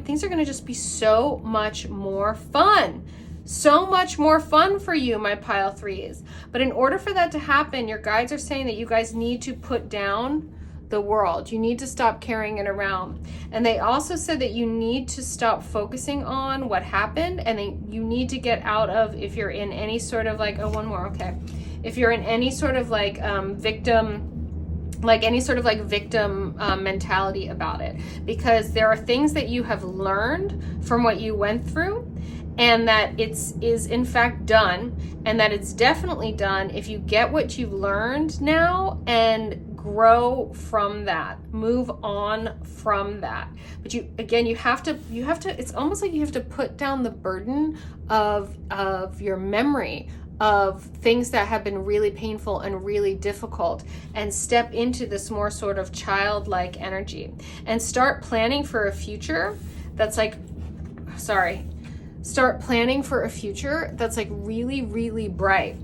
things are going to just be so much more fun. So much more fun for you, my pile threes. But in order for that to happen, your guides are saying that you guys need to put down the world. You need to stop carrying it around. And they also said that you need to stop focusing on what happened, and then you need to get out of, if you're in any sort of like, oh, one more, okay. If you're in any sort of like victim, like any sort of like victim mentality about it, because there are things that you have learned from what you went through, and that is in fact done, and that it's definitely done if you get what you've learned now and grow from that, move on from that. But you have to, it's almost like you have to put down the burden of your memory of things that have been really painful and really difficult, and step into this more sort of childlike energy and start planning for a future that's like, start planning for a future that's like really, really bright.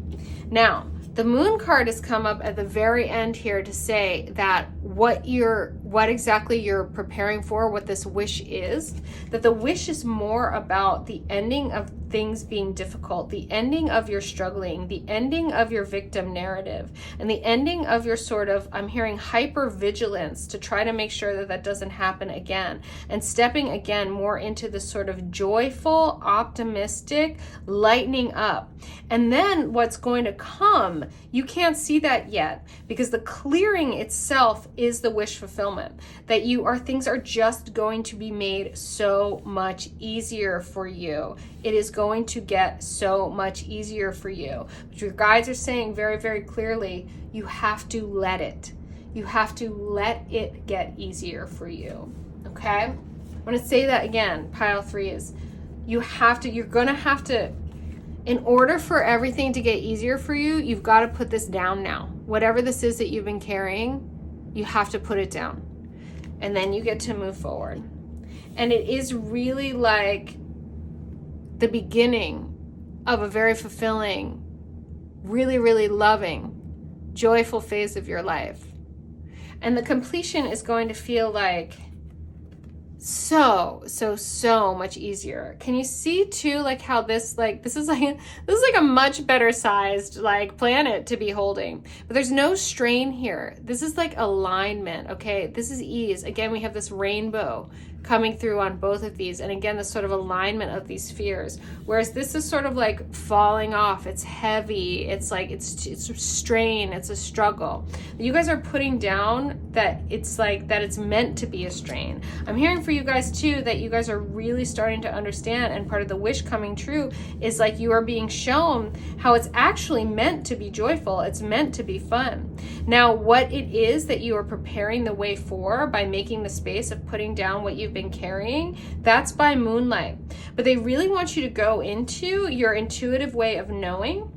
Now, the Moon card has come up at the very end here to say that what exactly you're preparing for, what this wish is, that the wish is more about the ending of things being difficult, the ending of your struggling, the ending of your victim narrative, and the ending of your sort of, I'm hearing, hyper vigilance to try to make sure that that doesn't happen again, and stepping again more into this sort of joyful, optimistic, lightening up. And then what's going to come, you can't see that yet, because the clearing itself is the wish fulfillment, that things are just going to be made so much easier for you. It is going to get so much easier for you. But your guides are saying very, very clearly, you have to let it. You have to let it get easier for you. Okay? I'm going to say that again, pile threes. You're going to have to, in order for everything to get easier for you, you've got to put this down now. Whatever this is that you've been carrying, you have to put it down. And then you get to move forward. And it is really like the beginning of a very fulfilling, really, really loving, joyful phase of your life. And the completion is going to feel like so much easier. Can you see too, like how this is like a much better sized like planet to be holding, but there's no strain here. This is like alignment. Okay, this is ease. Again, we have this rainbow coming through on both of these, and again, this sort of alignment of these spheres, whereas this is sort of like falling off. It's heavy, it's like it's a strain, it's a struggle. You guys are putting down that it's like that it's meant to be a strain. I'm hearing for you guys too that you guys are really starting to understand, and part of the wish coming true is like you are being shown how it's actually meant to be joyful, it's meant to be fun. Now, what it is that you are preparing the way for by making the space of putting down what you've been carrying, that's by moonlight. But they really want you to go into your intuitive way of knowing.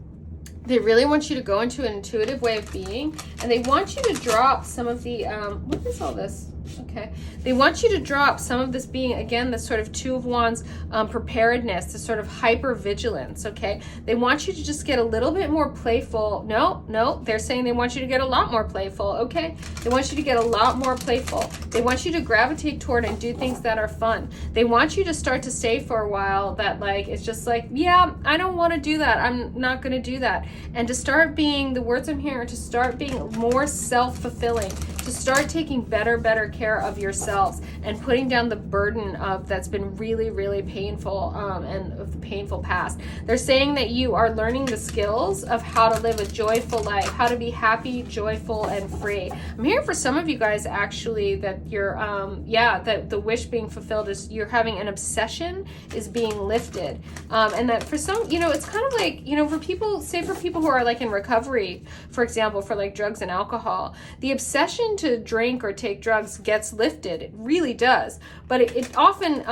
They really want you to go into an intuitive way of being, and they want you to drop some of the what is all this? Okay, they want you to drop some of this being, again, this sort of Two of Wands preparedness, this sort of hyper vigilance. Okay, they want you to just get a little bit more playful. No, they're saying they want you to get a lot more playful. Okay, they want you to get a lot more playful. They want you to gravitate toward and do things that are fun. They want you to start to say for a while that like it's just like, yeah, I don't want to do that, I'm not going to do that, and to start being, the words I'm hearing, to start being more self-fulfilling, to start taking better care of yourselves and putting down the burden of that's been really painful and of the painful past. They're saying that you are learning the skills of how to live a joyful life, how to be happy, joyful, and free. I'm hearing for some of you guys actually that you're that the wish being fulfilled is you're having an obsession is being lifted, and that for some, it's kind of like, for people, say for people who are like in recovery, for example, for like drugs and alcohol, the obsession to drink or take drugs gets lifted. It really does. But it often,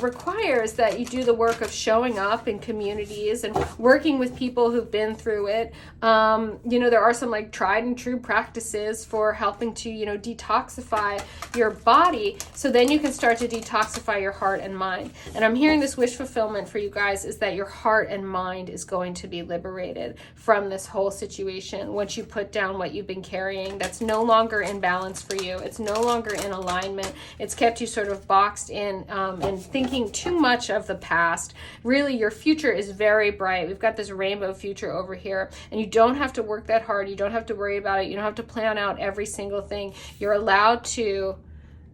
requires that you do the work of showing up in communities and working with people who've been through it. There are some like tried and true practices for helping to, detoxify your body, so then you can start to detoxify your heart and mind. And I'm hearing this wish fulfillment for you guys is that your heart and mind is going to be liberated from this whole situation once you put down what you've been carrying that's no longer in balance for you. It's no longer in alignment. It's kept you sort of boxed in and thinking too much of the past. Really, your future is very bright. We've got this rainbow future over here, and you don't have to work that hard. You don't have to worry about it. You don't have to plan out every single thing. You're allowed to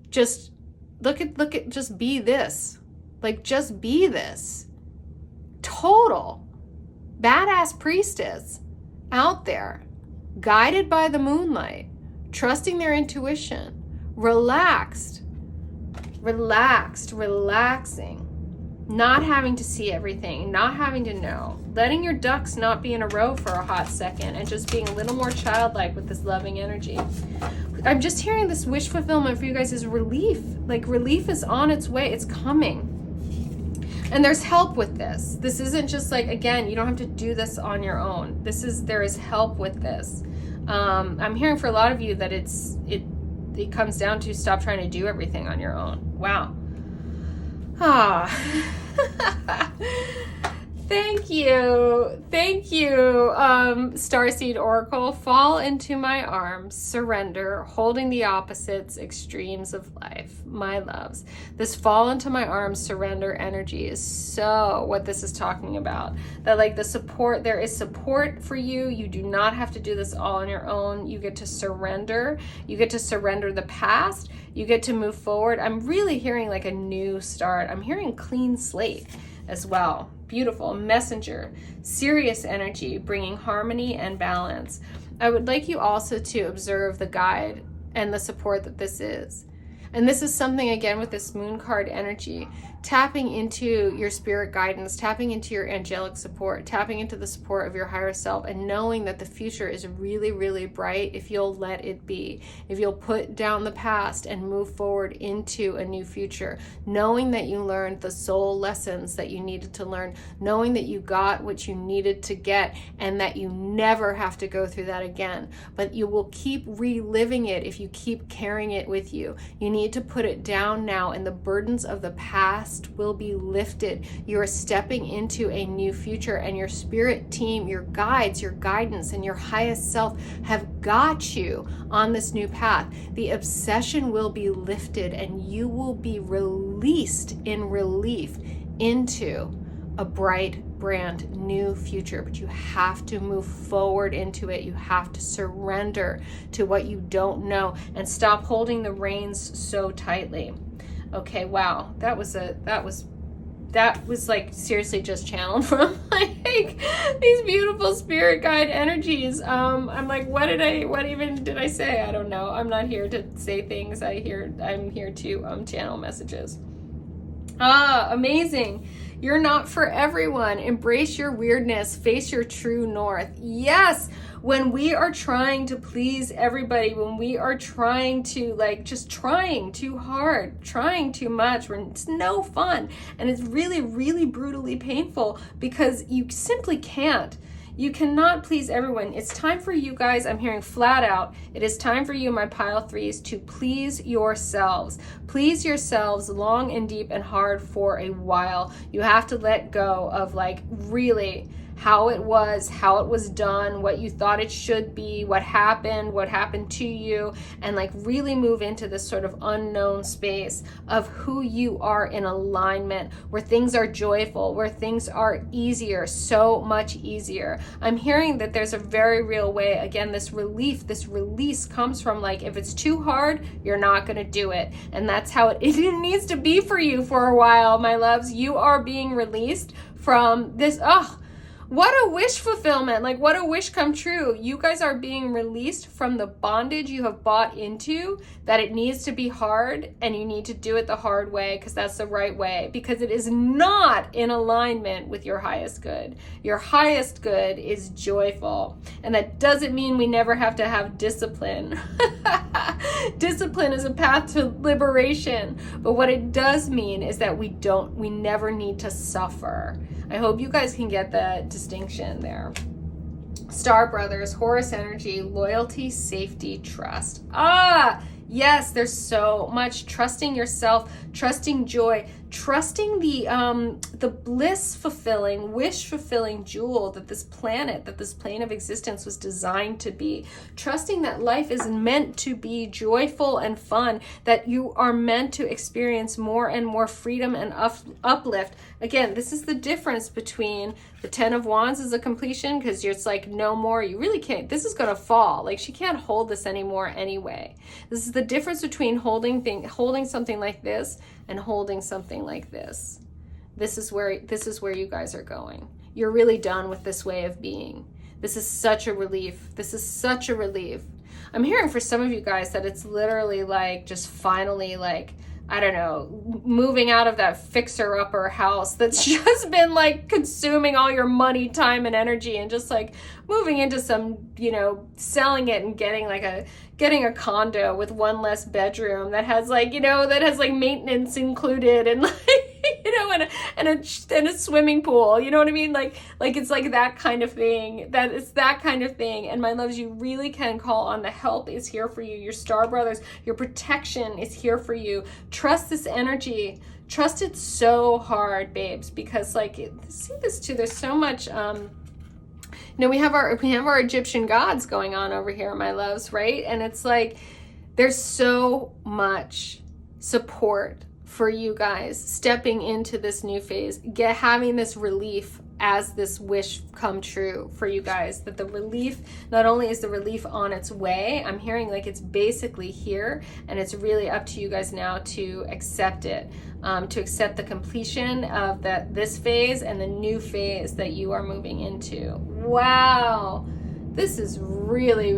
just look at just be this. Like, just be this. Total badass priestess out there, guided by the moonlight, trusting their intuition, relaxing, not having to see everything, not having to know, letting your ducks not be in a row for a hot second, and just being a little more childlike with this loving energy. I'm just hearing this wish fulfillment for you guys is relief. Like, relief is on its way. It's coming. And there's help with this. This isn't just like, again, you don't have to do this on your own. There is help with this. I'm hearing for a lot of you that it comes down to stop trying to do everything on your own. Wow. Thank you, Starseed Oracle. Fall into my arms, surrender, holding the opposites, extremes of life, my loves. This fall into my arms, surrender energy is so what this is talking about. That like the support, there is support for you. You do not have to do this all on your own. You get to surrender. You get to surrender the past. You get to move forward. I'm really hearing like a new start. I'm hearing clean slate as well. Beautiful messenger, serious energy, bringing harmony and balance. I would like you also to observe the guide and the support that this is. And this is something, again, with this moon card energy, tapping into your spirit guidance, tapping into your angelic support, tapping into the support of your higher self, and knowing that the future is really bright if you'll let it be, if you'll put down the past and move forward into a new future, knowing that you learned the soul lessons that you needed to learn, knowing that you got what you needed to get, and that you never have to go through that again. But you will keep reliving it if you keep carrying it with you. You need to put it down now, and the burdens of the past past will be lifted. You are stepping into a new future, and your spirit team, your guides, your guidance, and your highest self have got you on this new path. The obsession will be lifted, and you will be released in relief into a bright, brand new future. But you have to move forward into it. You have to surrender to what you don't know and stop holding the reins so tightly. Okay, wow, that was like seriously just channeled from like these beautiful spirit guide energies. I'm like, what even did I say? I don't know. I'm not here to say things. I'm here to channel messages. Amazing. You're not for everyone. Embrace your weirdness. Face your true north. Yes. When we are trying to please everybody, when we are trying to just trying too hard, trying too much, it's no fun. And it's really, really brutally painful because you simply can't. You cannot please everyone. It's time for you guys, I'm hearing flat out, it is time for you, my pile threes, to please yourselves. Please yourselves long and deep and hard for a while. You have to let go of really how it was done, what you thought it should be, what happened to you, and really move into this sort of unknown space of who you are in alignment, where things are joyful, where things are easier, so much easier. I'm hearing that there's a very real way, again, this release comes from if it's too hard, you're not gonna do it. And that's how it needs to be for you for a while, my loves. You are being released from this, what a wish fulfillment, what a wish come true. You guys are being released from the bondage you have bought into, that it needs to be hard and you need to do it the hard way because that's the right way, because it is not in alignment with your highest good. Your highest good is joyful. And that doesn't mean we never have to have discipline. Discipline is a path to liberation. But what it does mean is that we never need to suffer. I hope you guys can get the distinction there. Star Brothers, Horus energy, loyalty, safety, trust. Yes, there's so much trusting yourself, trusting joy, trusting the bliss fulfilling, wish fulfilling jewel that this planet, that this plane of existence was designed to be. Trusting that life is meant to be joyful and fun, that you are meant to experience more and more freedom and uplift. Again, this is the difference between the 10 of Wands as a completion, because it's no more, you really can't, this is going to fall. She can't hold this anymore anyway. This is the difference between holding something like this and holding something like this. This is where you guys are going. You're really done with this way of being. This is such a relief. This is such a relief. I'm hearing for some of you guys that it's literally just finally I don't know, moving out of that fixer-upper house that's just been consuming all your money, time, and energy, and just moving into some, selling it and getting a condo with one less bedroom that has maintenance included and and a swimming pool. You know what I mean? It's that kind of thing. It's that kind of thing. And my loves, you really can call on the help is here for you. Your Star Brothers, your protection is here for you. Trust this energy. Trust it so hard, babes, because see this too. There's so much. We have our Egyptian gods going on over here, my loves, right? And it's there's so much support for you guys stepping into this new phase, having this relief as this wish come true for you guys, that the relief, not only is the relief on its way, I'm hearing it's basically here, and it's really up to you guys now to accept it, to accept the completion of this phase and the new phase that you are moving into. Wow. This is really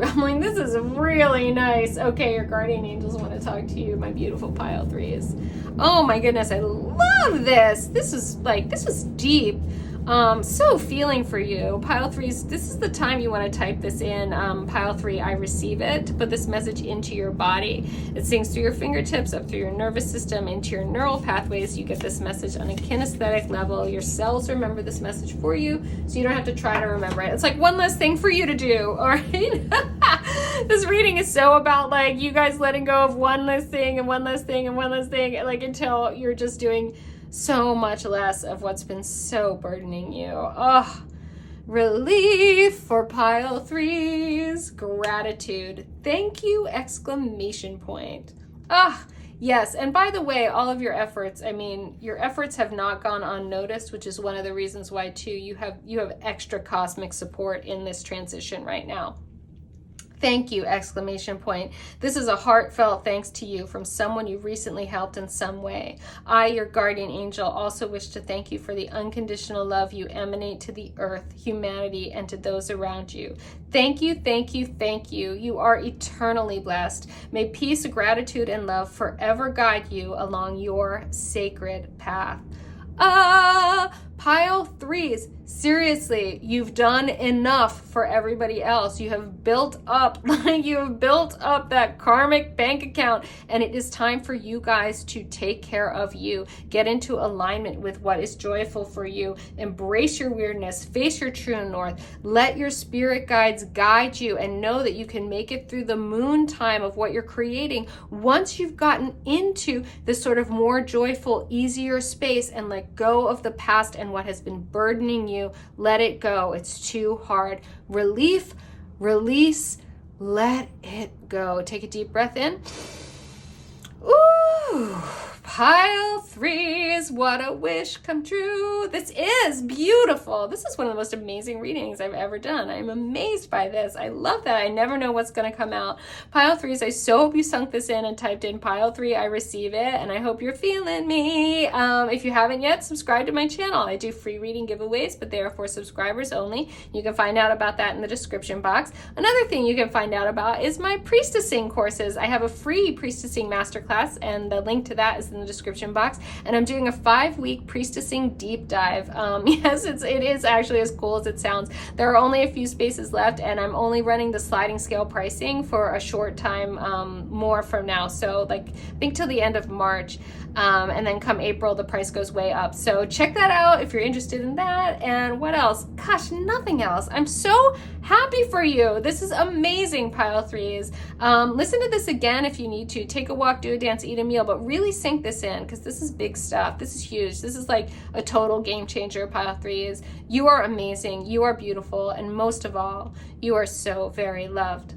nice. Okay, your guardian angels want to talk to you, my beautiful pile threes. Oh my goodness, I love this. This was deep. So feeling for you. Pile threes, this is the time you want to type this in. Pile three, I receive it. To put this message into your body. It sinks through your fingertips, up through your nervous system, into your neural pathways. You get this message on a kinesthetic level. Your cells remember this message for you, so you don't have to try to remember it. It's one less thing for you to do, all right? This reading is so about you guys letting go of one less thing and one less thing and one less thing, until you're just doing so much less of what's been so burdening you. Oh, relief for pile 3s, gratitude, thank you, exclamation point. Ah, yes, and by the way, all of your efforts, I mean, your efforts have not gone unnoticed, which is one of the reasons why too you have extra cosmic support in this transition right now. Thank you, exclamation point. This is a heartfelt thanks to you from someone you recently helped in some way. I, your guardian angel, also wish to thank you for the unconditional love you emanate to the earth, humanity, and to those around you. Thank you, thank you, thank you. You are eternally blessed. May peace, gratitude, and love forever guide you along your sacred path. Pile 3s, seriously, you've done enough for everybody else. You have built up, that karmic bank account, and it is time for you guys to take care of you. Get into alignment with what is joyful for you. Embrace your weirdness, face your true north, let your spirit guides guide you, and know that you can make it through the moon time of what you're creating once you've gotten into this sort of more joyful, easier space and let go of the past and what has been burdening you. Let it go. It's too hard. Relief, release, let it go. Take a deep breath in. Ooh, pile 3s, what a wish come true. This is beautiful. This is one of the most amazing readings I've ever done. I'm amazed by this. I love that. I never know what's going to come out. Pile 3s, I so hope you sunk this in and typed in pile 3, I receive it, and I hope you're feeling me. If you haven't yet, subscribe to my channel. I do free reading giveaways, but they are for subscribers only. You can find out about that in the description box. Another thing you can find out about is my priestessing courses. I have a free priestessing masterclass, and the link to that is in the description box. And I'm doing a 5-week priestessing deep dive. Yes, it is actually as cool as it sounds. There are only a few spaces left, and I'm only running the sliding scale pricing for a short time more from now. So like, I think till the end of March. And then come April, the price goes way up. So check that out if you're interested in that. And what else? Gosh, nothing else. I'm so happy for you. This is amazing, pile 3s. Listen to this again if you need to. Take a walk, do a dance, eat a meal, but really sink this in, because this is big stuff. This is huge. This is like a total game changer, pile 3s. You are amazing. You are beautiful. And most of all, you are so very loved.